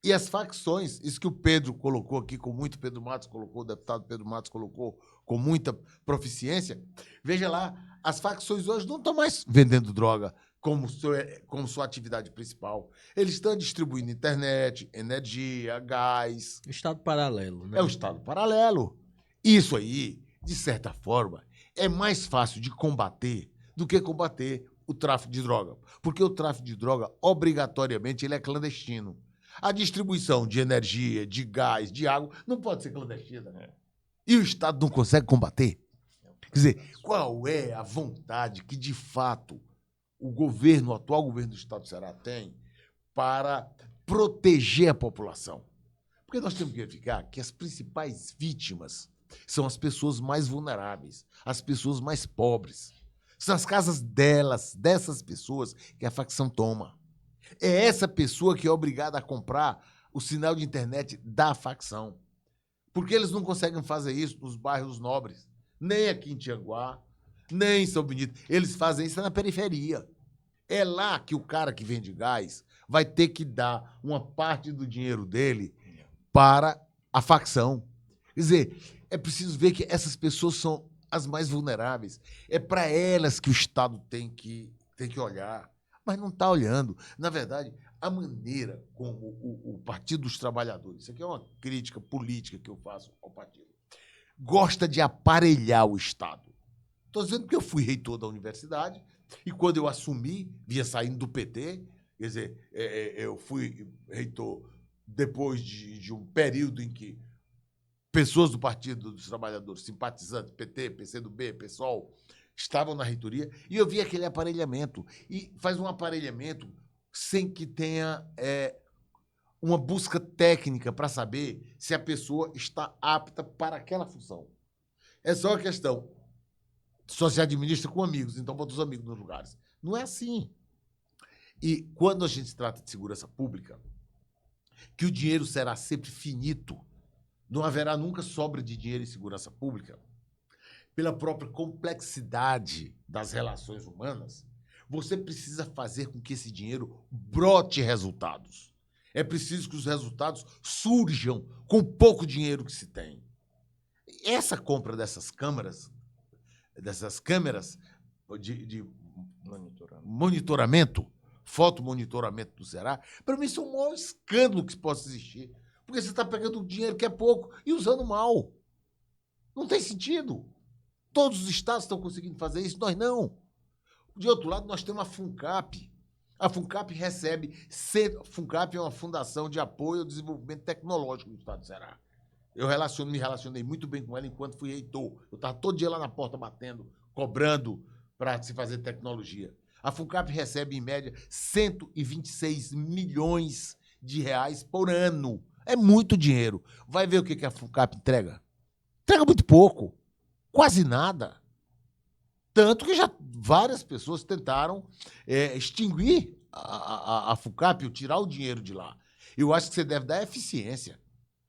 E as facções, isso que o Pedro colocou aqui, Pedro Matos colocou, o deputado Pedro Matos colocou com muita proficiência, veja lá, as facções hoje não estão mais vendendo droga como sua atividade principal. Eles estão distribuindo internet, energia, gás. Estado paralelo, né? É o Estado paralelo. Isso aí, de certa forma, é mais fácil de combater do que combater o tráfico de droga. Porque o tráfico de droga, obrigatoriamente, ele é clandestino. A distribuição de energia, de gás, de água, não pode ser clandestina. E o Estado não consegue combater? Quer dizer, qual é a vontade que, de fato, o atual governo do Estado do Ceará tem para proteger a população? Porque nós temos que verificar que as principais vítimas são as pessoas mais vulneráveis, as pessoas mais pobres. São as casas dessas pessoas, que a facção toma. É essa pessoa que é obrigada a comprar o sinal de internet da facção. Porque eles não conseguem fazer isso nos bairros nobres, nem aqui em Tianguá, nem em São Benito. Eles fazem isso na periferia. É lá que o cara que vende gás vai ter que dar uma parte do dinheiro dele para a facção. Quer dizer, é preciso ver que essas pessoas são as mais vulneráveis. É para elas que o Estado tem que olhar. Mas não está olhando. Na verdade, a maneira como o Partido dos Trabalhadores, isso aqui é uma crítica política que eu faço ao partido, gosta de aparelhar o Estado. Estou dizendo que eu fui reitor da universidade e quando eu assumi, vinha saindo do PT, quer dizer, eu fui reitor depois de um período em que pessoas do Partido dos Trabalhadores, simpatizantes, PT, PCdoB, PSOL, estavam na reitoria, e eu vi aquele aparelhamento. E faz um aparelhamento sem que tenha uma busca técnica para saber se a pessoa está apta para aquela função. É só a questão. Só se administra com amigos, então bota os amigos nos lugares. Não é assim. E quando a gente trata de segurança pública, que o dinheiro será sempre finito, não haverá nunca sobra de dinheiro em segurança pública, pela própria complexidade das relações humanas, você precisa fazer com que esse dinheiro brote resultados. É preciso que os resultados surjam com pouco dinheiro que se tem. Essa compra dessas câmeras de monitoramento, fotomonitoramento do Ceará, para mim isso é o maior escândalo que possa existir. Porque você está pegando um dinheiro que é pouco e usando mal. Não tem sentido. Todos os estados estão conseguindo fazer isso, nós não. De outro lado, nós temos a FUNCAP. A FUNCAP FUNCAP é uma fundação de apoio ao desenvolvimento tecnológico do estado do Ceará. Eu me relacionei muito bem com ela enquanto fui reitor. Eu estava todo dia lá na porta batendo, cobrando para se fazer tecnologia. A FUNCAP recebe, em média, 126 milhões de reais por ano. É muito dinheiro. Vai ver o que a FUNCAP entrega? Entrega muito pouco. Quase nada. Tanto que já várias pessoas tentaram extinguir a FUNCAP, tirar o dinheiro de lá. Eu acho que você deve dar eficiência.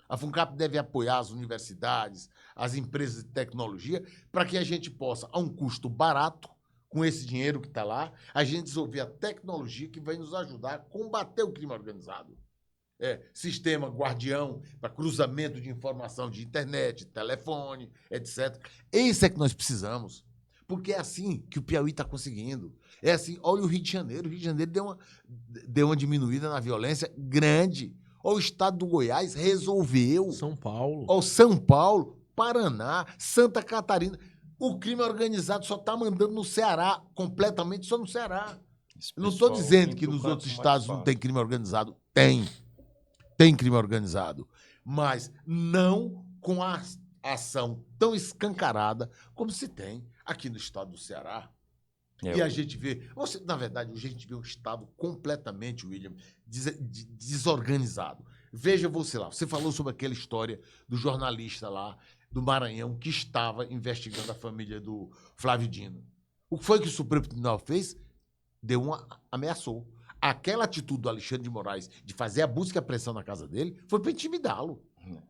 A FUNCAP deve apoiar as universidades, as empresas de tecnologia, para que a gente possa, a um custo barato, com esse dinheiro que está lá, a gente desenvolver a tecnologia que vai nos ajudar a combater o crime organizado. Sistema guardião para cruzamento de informação de internet, telefone, etc. Isso é que nós precisamos. Porque é assim que o Piauí está conseguindo. É assim, olha o Rio de Janeiro. O Rio de Janeiro deu uma diminuída na violência grande. Olha o estado do Goiás, resolveu. São Paulo. Olha São Paulo, Paraná, Santa Catarina. O crime organizado só está mandando no Ceará, completamente só no Ceará. Eu não estou dizendo que nos outros estados não tem crime organizado. Tem crime organizado. Mas não com a ação tão escancarada como se tem aqui no estado do Ceará. E a gente vê... na verdade, a gente vê um estado completamente, William, desorganizado. Veja você lá. Você falou sobre aquela história do jornalista lá do Maranhão que estava investigando a família do Flávio Dino. O que foi que o Supremo Tribunal fez? Ameaçou. Aquela atitude do Alexandre de Moraes de fazer a busca e a pressão na casa dele foi para intimidá-lo.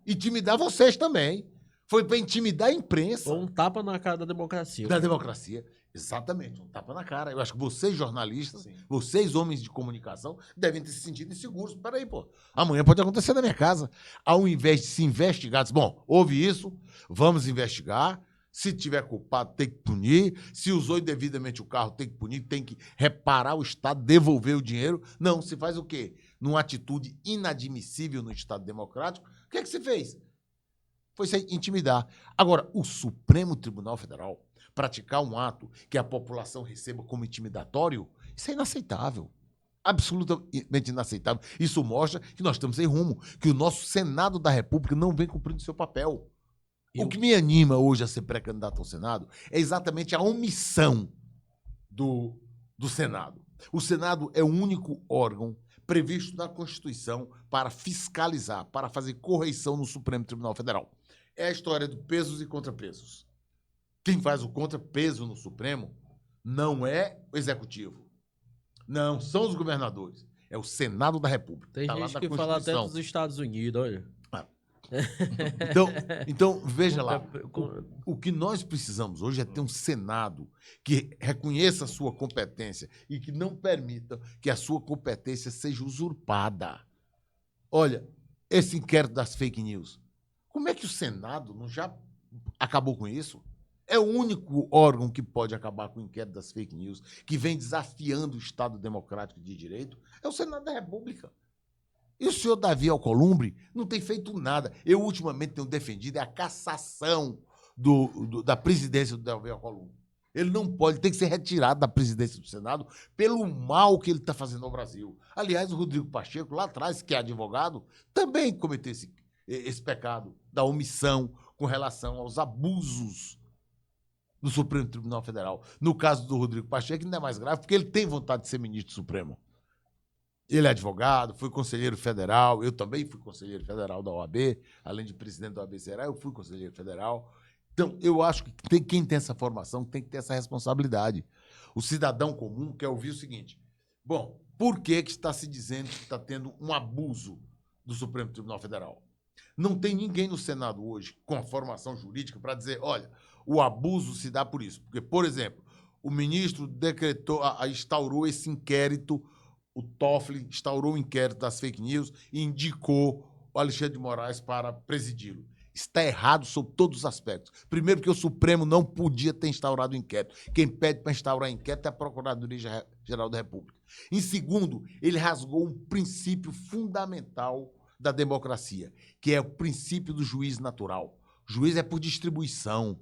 Intimidar vocês também. Foi para intimidar a imprensa. Ou um tapa na cara da democracia. Da democracia. Exatamente, um tapa na cara. Eu acho que vocês, jornalistas, sim, vocês, homens de comunicação, devem ter se sentido inseguros. Peraí, pô, amanhã pode acontecer na minha casa. Ao invés de se investigar, bom, houve isso, vamos investigar. Se tiver culpado, tem que punir. Se usou indevidamente o carro, tem que punir. Tem que reparar o Estado, devolver o dinheiro. Não, se faz o quê? Numa atitude inadmissível no Estado democrático. O que é que se fez? Foi se intimidar. Agora, o Supremo Tribunal Federal praticar um ato que a população receba como intimidatório, isso é inaceitável. Absolutamente inaceitável. Isso mostra que nós estamos em rumo, que o nosso Senado da República não vem cumprindo seu papel. O que me anima hoje a ser pré-candidato ao Senado é exatamente a omissão do Senado. O Senado é o único órgão previsto na Constituição para fiscalizar, para fazer correição no Supremo Tribunal Federal. É a história do pesos e contrapesos. Quem faz o contrapeso no Supremo não é o Executivo. Não, são os governadores. É o Senado da República. Tem gente que fala até dos Estados Unidos, olha. Então, veja lá. O que nós precisamos hoje é ter um Senado que reconheça a sua competência e que não permita que a sua competência seja usurpada. Olha, esse inquérito das fake news. Como é que o Senado não já acabou com isso? É o único órgão que pode acabar com o inquérito das fake news, que vem desafiando o Estado democrático de direito, é o Senado da República. E o senhor Davi Alcolumbre não tem feito nada. Eu, ultimamente, tenho defendido a cassação da presidência do Davi Alcolumbre. Ele não pode, tem que ser retirado da presidência do Senado pelo mal que ele está fazendo ao Brasil. Aliás, o Rodrigo Pacheco, lá atrás, que é advogado, também cometeu esse pecado da omissão com relação aos abusos do Supremo Tribunal Federal. No caso do Rodrigo Pacheco, ainda é mais grave, porque ele tem vontade de ser ministro supremo. Ele é advogado, foi conselheiro federal, eu também fui conselheiro federal da OAB, além de presidente da OAB Ceará, eu fui conselheiro federal. Então, eu acho que quem tem essa formação tem que ter essa responsabilidade. O cidadão comum quer ouvir o seguinte: bom, por que está se dizendo que está tendo um abuso do Supremo Tribunal Federal? Não tem ninguém no Senado hoje com a formação jurídica para dizer, olha, o abuso se dá por isso. Porque, por exemplo, o ministro instaurou esse inquérito, o Toffoli instaurou o inquérito das fake news e indicou o Alexandre de Moraes para presidi-lo. Está errado sob todos os aspectos. Primeiro, porque o Supremo não podia ter instaurado o inquérito. Quem pede para instaurar o inquérito é a Procuradoria-Geral da República. Em segundo, ele rasgou um princípio fundamental da democracia, que é o princípio do juiz natural. O juiz é por distribuição.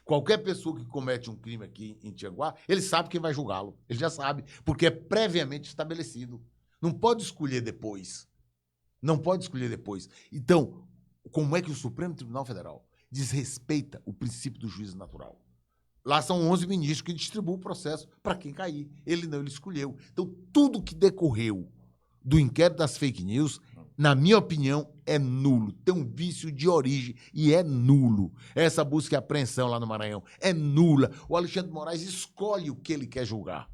Qualquer pessoa que comete um crime aqui em Tianguá, ele sabe quem vai julgá-lo. Ele já sabe, porque é previamente estabelecido. Não pode escolher depois. Não pode escolher depois. Então, como é que o Supremo Tribunal Federal desrespeita o princípio do juízo natural? Lá são 11 ministros que distribuem o processo para quem cair. Ele não, ele escolheu. Então, tudo que decorreu do inquérito das fake news, na minha opinião, é nulo. Tem um vício de origem e é nulo. Essa busca e apreensão lá no Maranhão é nula. O Alexandre de Moraes escolhe o que ele quer julgar.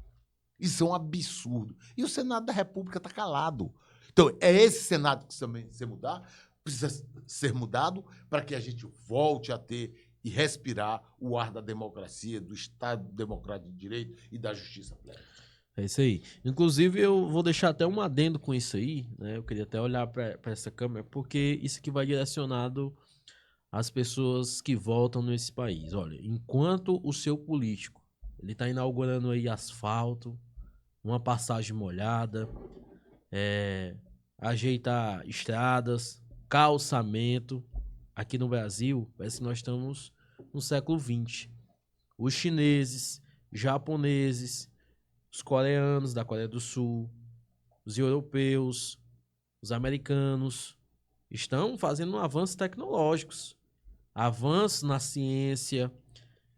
Isso é um absurdo. E o Senado da República está calado. Então, é esse cenário que precisa ser mudado para que a gente volte a ter e respirar o ar da democracia, do Estado democrático de direito e da justiça plena. É isso aí. Inclusive, eu vou deixar até um adendo com isso aí, né? Eu queria até olhar para essa câmera, porque isso aqui vai direcionado às pessoas que votam nesse país. Olha, enquanto o seu político, ele está inaugurando aí asfalto, uma passagem molhada, ajeitar estradas, calçamento, aqui no Brasil, parece que nós estamos no século XX. Os chineses, japoneses, os coreanos da Coreia do Sul, os europeus, os americanos estão fazendo avanços tecnológicos, avanços na ciência,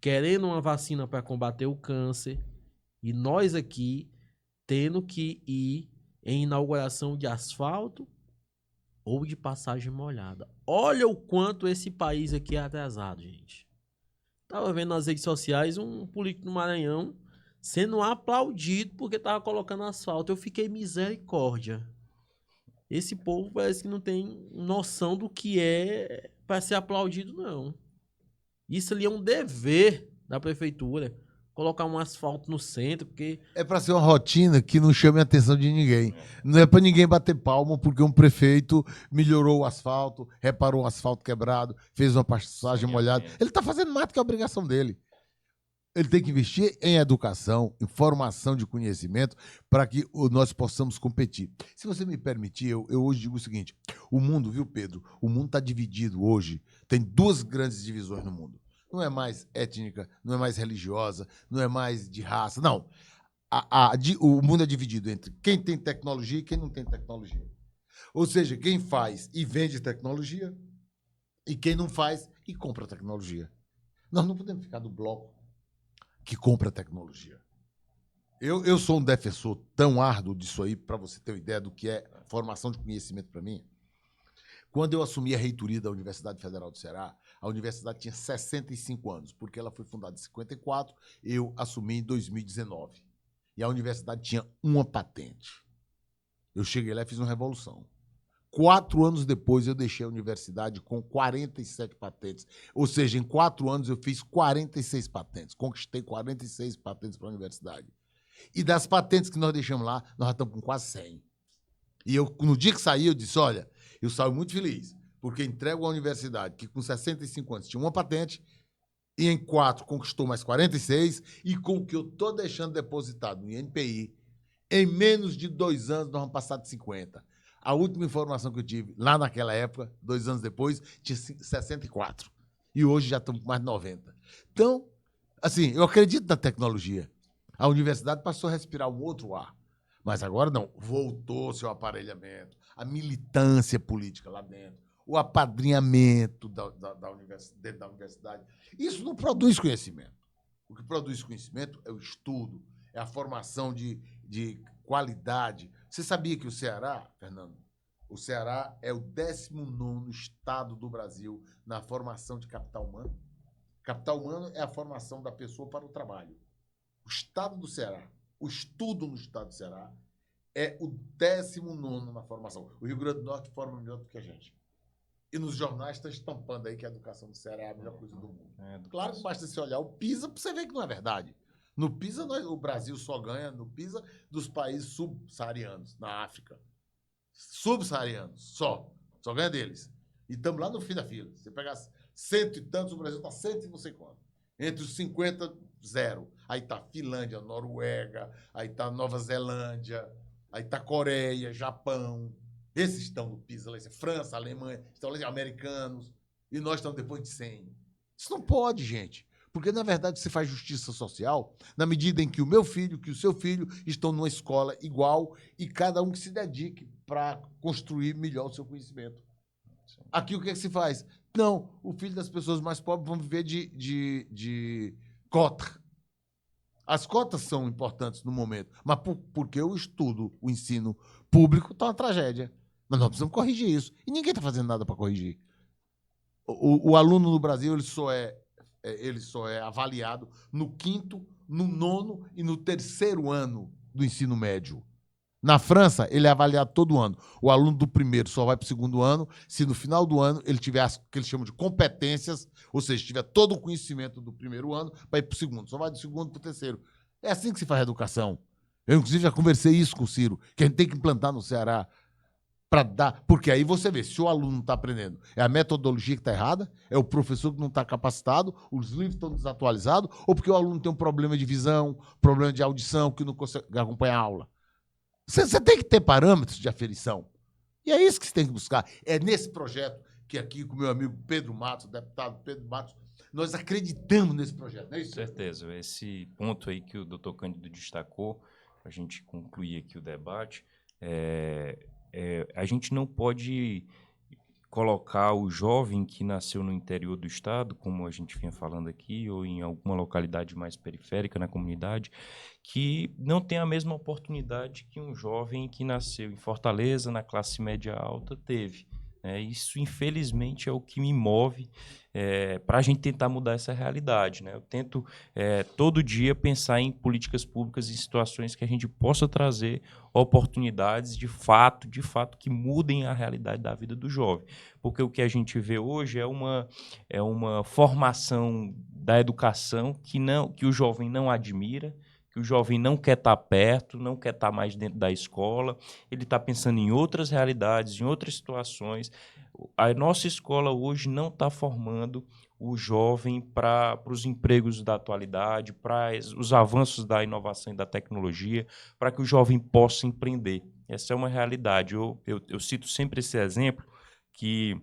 querendo uma vacina para combater o câncer, e nós aqui tendo que ir em inauguração de asfalto ou de passagem molhada. Olha o quanto esse país aqui é atrasado, gente. Tava vendo nas redes sociais um político do Maranhão sendo aplaudido porque tava colocando asfalto. Eu fiquei misericórdia. Esse povo parece que não tem noção do que é para ser aplaudido, não. Isso ali é um dever da prefeitura. Colocar um asfalto no centro, porque... É para ser uma rotina que não chame a atenção de ninguém. Não é para ninguém bater palma porque um prefeito melhorou o asfalto, reparou o asfalto quebrado, fez uma passagem molhada. Ele está fazendo mais do que a obrigação dele. Ele tem que investir em educação, em formação de conhecimento, para que nós possamos competir. Se você me permitir, eu hoje digo o seguinte: o mundo, viu, Pedro? O mundo está dividido hoje. Tem duas grandes divisões no mundo. Não é mais étnica, não é mais religiosa, não é mais de raça. Não. O mundo é dividido entre quem tem tecnologia e quem não tem tecnologia. Ou seja, quem faz e vende tecnologia e quem não faz e compra tecnologia. Nós não podemos ficar do bloco que compra tecnologia. Eu sou um defensor tão árduo disso aí, para você ter uma ideia do que é formação de conhecimento para mim. Quando eu assumi a reitoria da Universidade Federal do Ceará, a universidade tinha 65 anos, porque ela foi fundada em 54, eu assumi em 2019. E a universidade tinha uma patente. Eu cheguei lá e fiz uma revolução. 4 anos depois, eu deixei a universidade com 47 patentes. Ou seja, em 4 anos, eu fiz 46 patentes. Conquistei 46 patentes para a universidade. E das patentes que nós deixamos lá, nós já estamos com quase 100. E eu, no dia que saí, eu disse, olha, eu saio muito feliz, porque entrego a universidade que com 65 anos tinha uma patente, e em 4 conquistou mais 46, e com o que eu estou deixando depositado no INPI, em menos de 2 anos, nós vamos passar de 50. A última informação que eu tive, lá naquela época, 2 anos depois, tinha 64. E hoje já estamos com mais de 90. Então, assim, eu acredito na tecnologia. A universidade passou a respirar um outro ar. Mas agora não, voltou seu aparelhamento, a militância política lá dentro, o apadrinhamento dentro da universidade. Isso não produz conhecimento. O que produz conhecimento é o estudo, é a formação de qualidade. Você sabia que o Ceará, Fernando, o Ceará é o 19º estado do Brasil na formação de capital humano? Capital humano é a formação da pessoa para o trabalho. O estado do Ceará, o estudo no estado do Ceará é o 19º na formação. O Rio Grande do Norte forma melhor do que a gente. E nos jornais está estampando aí que a educação do Ceará é a melhor coisa do mundo. Claro que basta você olhar o PISA para você ver que não é verdade. No PISA, o Brasil só ganha no PISA dos países subsaarianos, na África. Subsaarianos, só ganha deles. E estamos lá no fim da fila. Você pegar 100 e tantos, o Brasil está 100 e não sei quanto. Entre os 50, 0. Aí está Finlândia, Noruega, aí está Nova Zelândia, aí está Coreia, Japão. Esses estão no PISA, França, Alemanha, estão lá, americanos. E nós estamos depois de 100. Isso não pode, gente. Porque, na verdade, você faz justiça social na medida em que o meu filho, que o seu filho estão numa escola igual e cada um que se dedique para construir melhor o seu conhecimento. Aqui, o que é que se faz? Não, o filho das pessoas mais pobres vão viver de cota. As cotas são importantes no momento, mas porque o estudo, o ensino público está uma tragédia. Mas nós precisamos corrigir isso. E ninguém está fazendo nada para corrigir. O aluno no Brasil ele só é avaliado no 5º, no 9º e no 3º ano do ensino médio. Na França, ele é avaliado todo ano. O aluno do primeiro só vai para o segundo ano se no final do ano ele tiver o que eles chamam de competências, ou seja, tiver todo o conhecimento do primeiro ano para ir para o segundo. Só vai do segundo para o terceiro. É assim que se faz a educação. Eu, inclusive, já conversei isso com o Ciro, que a gente tem que implantar no Ceará para dar... Porque aí você vê, se o aluno não está aprendendo, é a metodologia que está errada, é o professor que não está capacitado, os livros estão desatualizados, ou porque o aluno tem um problema de visão, problema de audição, que não consegue acompanhar a aula. Você tem que ter parâmetros de aferição. E é isso que você tem que buscar. É nesse projeto que aqui com o meu amigo Pedro Matos, o deputado Pedro Matos, nós acreditamos nesse projeto, não é isso? Com certeza. Esse ponto aí que o doutor Cândido destacou, a gente concluir aqui o debate, a gente não pode colocar o jovem que nasceu no interior do estado, como a gente vinha falando aqui, ou em alguma localidade mais periférica na comunidade, que não tem a mesma oportunidade que um jovem que nasceu em Fortaleza, na classe média alta, teve. Isso, infelizmente, é o que me move para a gente tentar mudar essa realidade. Eu tento todo dia pensar em políticas públicas e situações que a gente possa trazer oportunidades de fato, que mudem a realidade da vida do jovem. Porque o que a gente vê hoje é uma formação da educação que o jovem não admira, que o jovem não quer estar perto, não quer estar mais dentro da escola, ele está pensando em outras realidades, em outras situações. A nossa escola hoje não está formando o jovem para os empregos da atualidade, para os avanços da inovação e da tecnologia, para que o jovem possa empreender. Essa é uma realidade. Eu cito sempre esse exemplo que...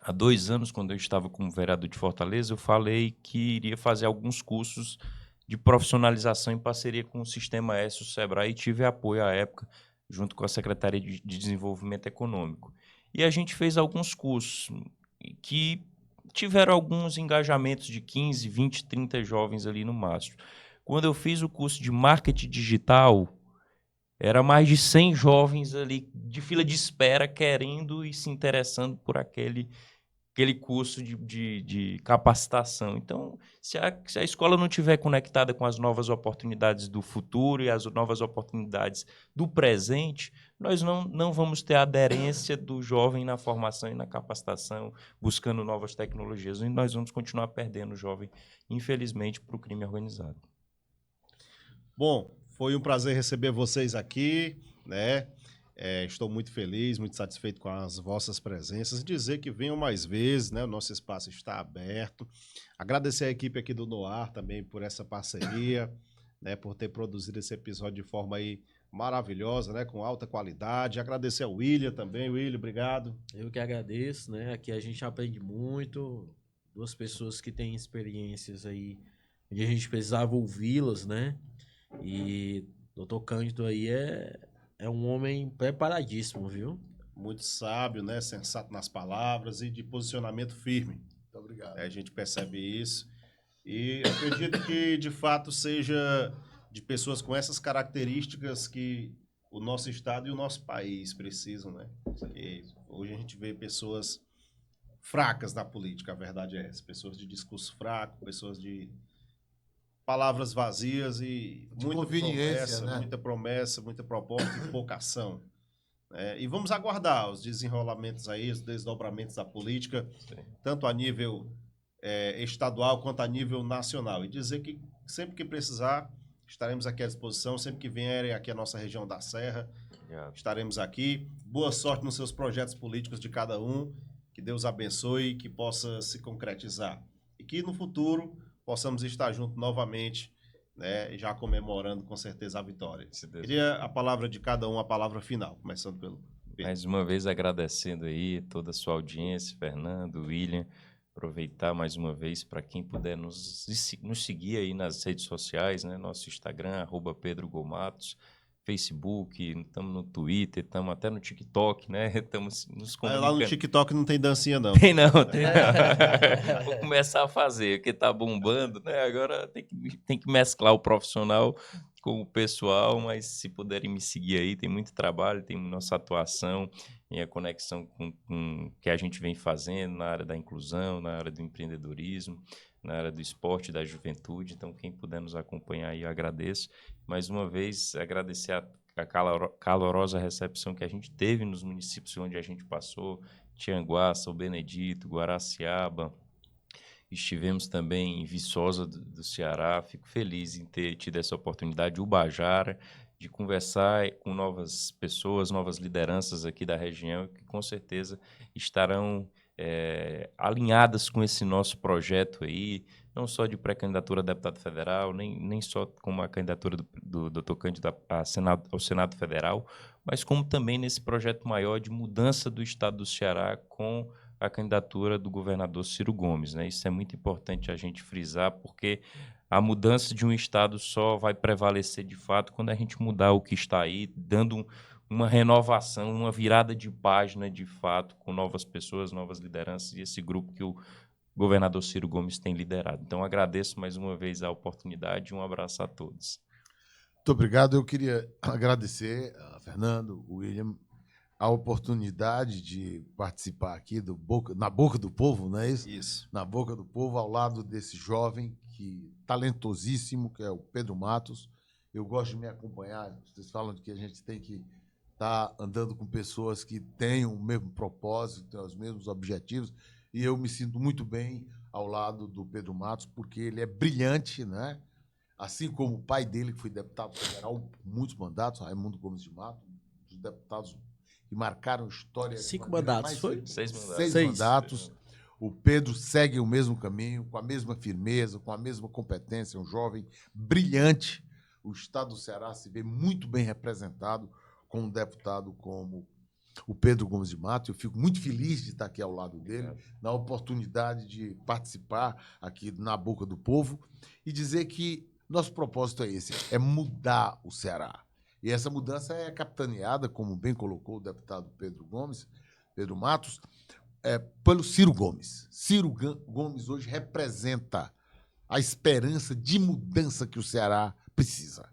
Há 2 anos, quando eu estava como vereador de Fortaleza, eu falei que iria fazer alguns cursos de profissionalização em parceria com o Sistema S, o Sebrae, e tive apoio à época, junto com a Secretaria de Desenvolvimento Econômico. E a gente fez alguns cursos que tiveram alguns engajamentos de 15, 20, 30 jovens ali no máximo. Quando eu fiz o curso de marketing digital, era mais de 100 jovens ali de fila de espera querendo e se interessando por aquele curso de capacitação. Então, se a escola não estiver conectada com as novas oportunidades do futuro e as novas oportunidades do presente, nós não vamos ter a aderência do jovem na formação e na capacitação, buscando novas tecnologias, e nós vamos continuar perdendo o jovem, infelizmente, para o crime organizado. Bom, foi um prazer receber vocês aqui, né? Estou muito feliz, muito satisfeito com as vossas presenças. Dizer que venham mais vezes, né? O nosso espaço está aberto. Agradecer a equipe aqui do Noar também por essa parceria, né? Por ter produzido esse episódio de forma aí maravilhosa, né? Com alta qualidade. Agradecer ao William também. William, obrigado. Eu que agradeço, né? Aqui a gente aprende muito. 2 pessoas que têm experiências aí, onde a gente precisava ouvi-las, né? E o Dr. Cândido aí é um homem preparadíssimo, viu? Muito sábio, né? Sensato nas palavras e de posicionamento firme. Muito obrigado. A gente percebe isso. E acredito que, de fato, seja de pessoas com essas características que o nosso estado e o nosso país precisam, né? E hoje a gente vê pessoas fracas na política, a verdade é essa. Pessoas de discurso fraco, pessoas de palavras vazias e muita promessa, muita proposta e pouca ação. E vamos aguardar os desenrolamentos aí, os desdobramentos da política, tanto a nível estadual quanto a nível nacional. E dizer que sempre que precisar, estaremos aqui à disposição, sempre que vierem aqui à nossa região da Serra, estaremos aqui. Boa sorte nos seus projetos políticos de cada um, que Deus abençoe, que possa se concretizar. E que no futuro possamos estar juntos novamente, né, já comemorando com certeza a vitória. Queria a palavra de cada um, a palavra final, começando pelo Pedro. Mais uma vez agradecendo aí toda a sua audiência, Fernando, William, aproveitar mais uma vez para quem puder nos seguir aí nas redes sociais, né, nosso Instagram, @PedroGomatos, Facebook, estamos no Twitter, estamos até no TikTok, né? Estamos nos comunicando. Lá no TikTok não tem dancinha, não. Tem não. Vou começar a fazer, porque tá bombando, né? Agora tem que mesclar o profissional com o pessoal, mas se puderem me seguir aí, tem muito trabalho, tem nossa atuação e a conexão com o que a gente vem fazendo na área da inclusão, na área do empreendedorismo, na área do esporte e da juventude. Então, quem puder nos acompanhar aí, eu agradeço. Mais uma vez, agradecer a calorosa recepção que a gente teve nos municípios onde a gente passou, Tianguá, São Benedito, Guaraciaba. Estivemos também em Viçosa do Ceará. Fico feliz em ter tido essa oportunidade, Ubajara, de conversar com novas pessoas, novas lideranças aqui da região, que com certeza estarão alinhadas com esse nosso projeto aí, não só de pré-candidatura a deputado federal, nem só como a candidatura do Dr. Cândido ao Senado Federal, mas como também nesse projeto maior de mudança do estado do Ceará com a candidatura do governador Ciro Gomes, né? Isso é muito importante a gente frisar, porque a mudança de um estado só vai prevalecer de fato quando a gente mudar o que está aí, dando uma renovação, uma virada de página de fato, com novas pessoas, novas lideranças e esse grupo que o governador Ciro Gomes tem liderado. Então, agradeço mais uma vez a oportunidade e um abraço a todos. Muito obrigado. Eu queria agradecer a Fernando, William, a oportunidade de participar aqui na Boca do Povo, não é isso? Isso. Na Boca do Povo, ao lado desse jovem talentosíssimo, que é o Pedro Matos. Eu gosto de me acompanhar. Vocês falam de que a gente tem que estar andando com pessoas que têm o mesmo propósito, têm os mesmos objetivos, e eu me sinto muito bem ao lado do Pedro Matos, porque ele é brilhante, né? Assim como o pai dele, que foi deputado federal por muitos mandatos, Raimundo Gomes de Mato, dos deputados que marcaram história. 5 mandatos, foi? 6 mandatos. 6 mandatos. O Pedro segue o mesmo caminho, com a mesma firmeza, com a mesma competência, um jovem brilhante. O estado do Ceará se vê muito bem representado com um deputado como o Pedro Gomes de Mato. Eu fico muito feliz de estar aqui ao lado dele, na oportunidade de participar aqui na Boca do Povo e dizer que nosso propósito é esse, é mudar o Ceará. E essa mudança é capitaneada, como bem colocou o deputado Pedro Matos, pelo Ciro Gomes. Ciro Gomes hoje representa a esperança de mudança que o Ceará precisa.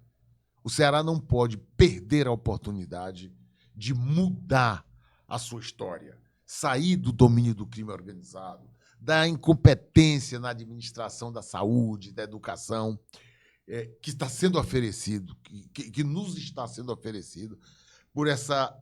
O Ceará não pode perder a oportunidade de mudar a sua história, sair do domínio do crime organizado, da incompetência na administração da saúde, da educação, que está sendo oferecido, que nos está sendo oferecido por essa,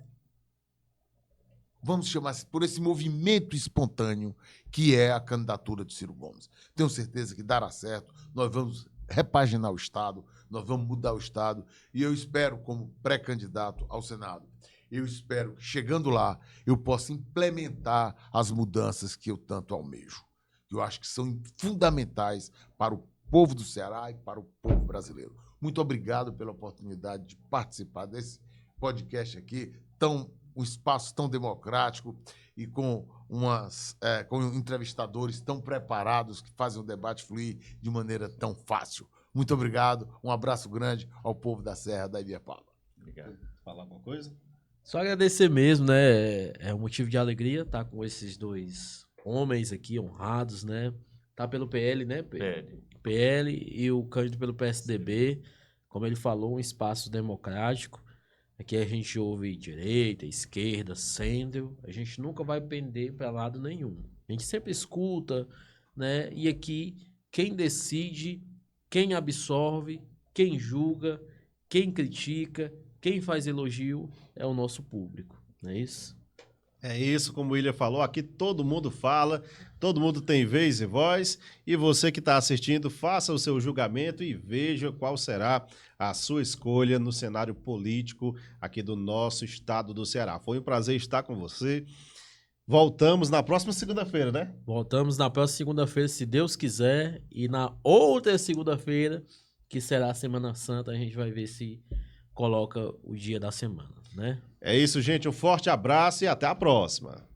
vamos chamar assim, por esse movimento espontâneo que é a candidatura de Ciro Gomes. Tenho certeza que dará certo, nós vamos repaginar o Estado, nós vamos mudar o Estado, e eu espero, como pré-candidato ao Senado, eu espero que, chegando lá, eu possa implementar as mudanças que eu tanto almejo, que eu acho que são fundamentais para o povo do Ceará e para o povo brasileiro. Muito obrigado pela oportunidade de participar desse podcast aqui, um espaço tão democrático e com entrevistadores tão preparados que fazem o debate fluir de maneira tão fácil. Muito obrigado, um abraço grande ao povo da Serra da Ibiapaba. Obrigado. Falar alguma coisa? Só agradecer mesmo, né? É um motivo de alegria estar com esses dois homens aqui, honrados, né? Tá pelo PL, né? PL e o Cândido pelo PSDB. Como ele falou, um espaço democrático. Aqui a gente ouve direita, esquerda, centro. A gente nunca vai pender para lado nenhum. A gente sempre escuta, né? E aqui, quem decide, quem absorve, quem julga, quem critica, quem faz elogio é o nosso público, não é isso? É isso, como o William falou, aqui todo mundo fala, todo mundo tem vez e voz, e você que está assistindo, faça o seu julgamento e veja qual será a sua escolha no cenário político aqui do nosso estado do Ceará. Foi um prazer estar com você. Voltamos na próxima segunda-feira, né? Voltamos na próxima segunda-feira, se Deus quiser, e na outra segunda-feira, que será a Semana Santa, a gente vai ver se coloca o dia da semana, né? É isso, gente. Um forte abraço e até a próxima.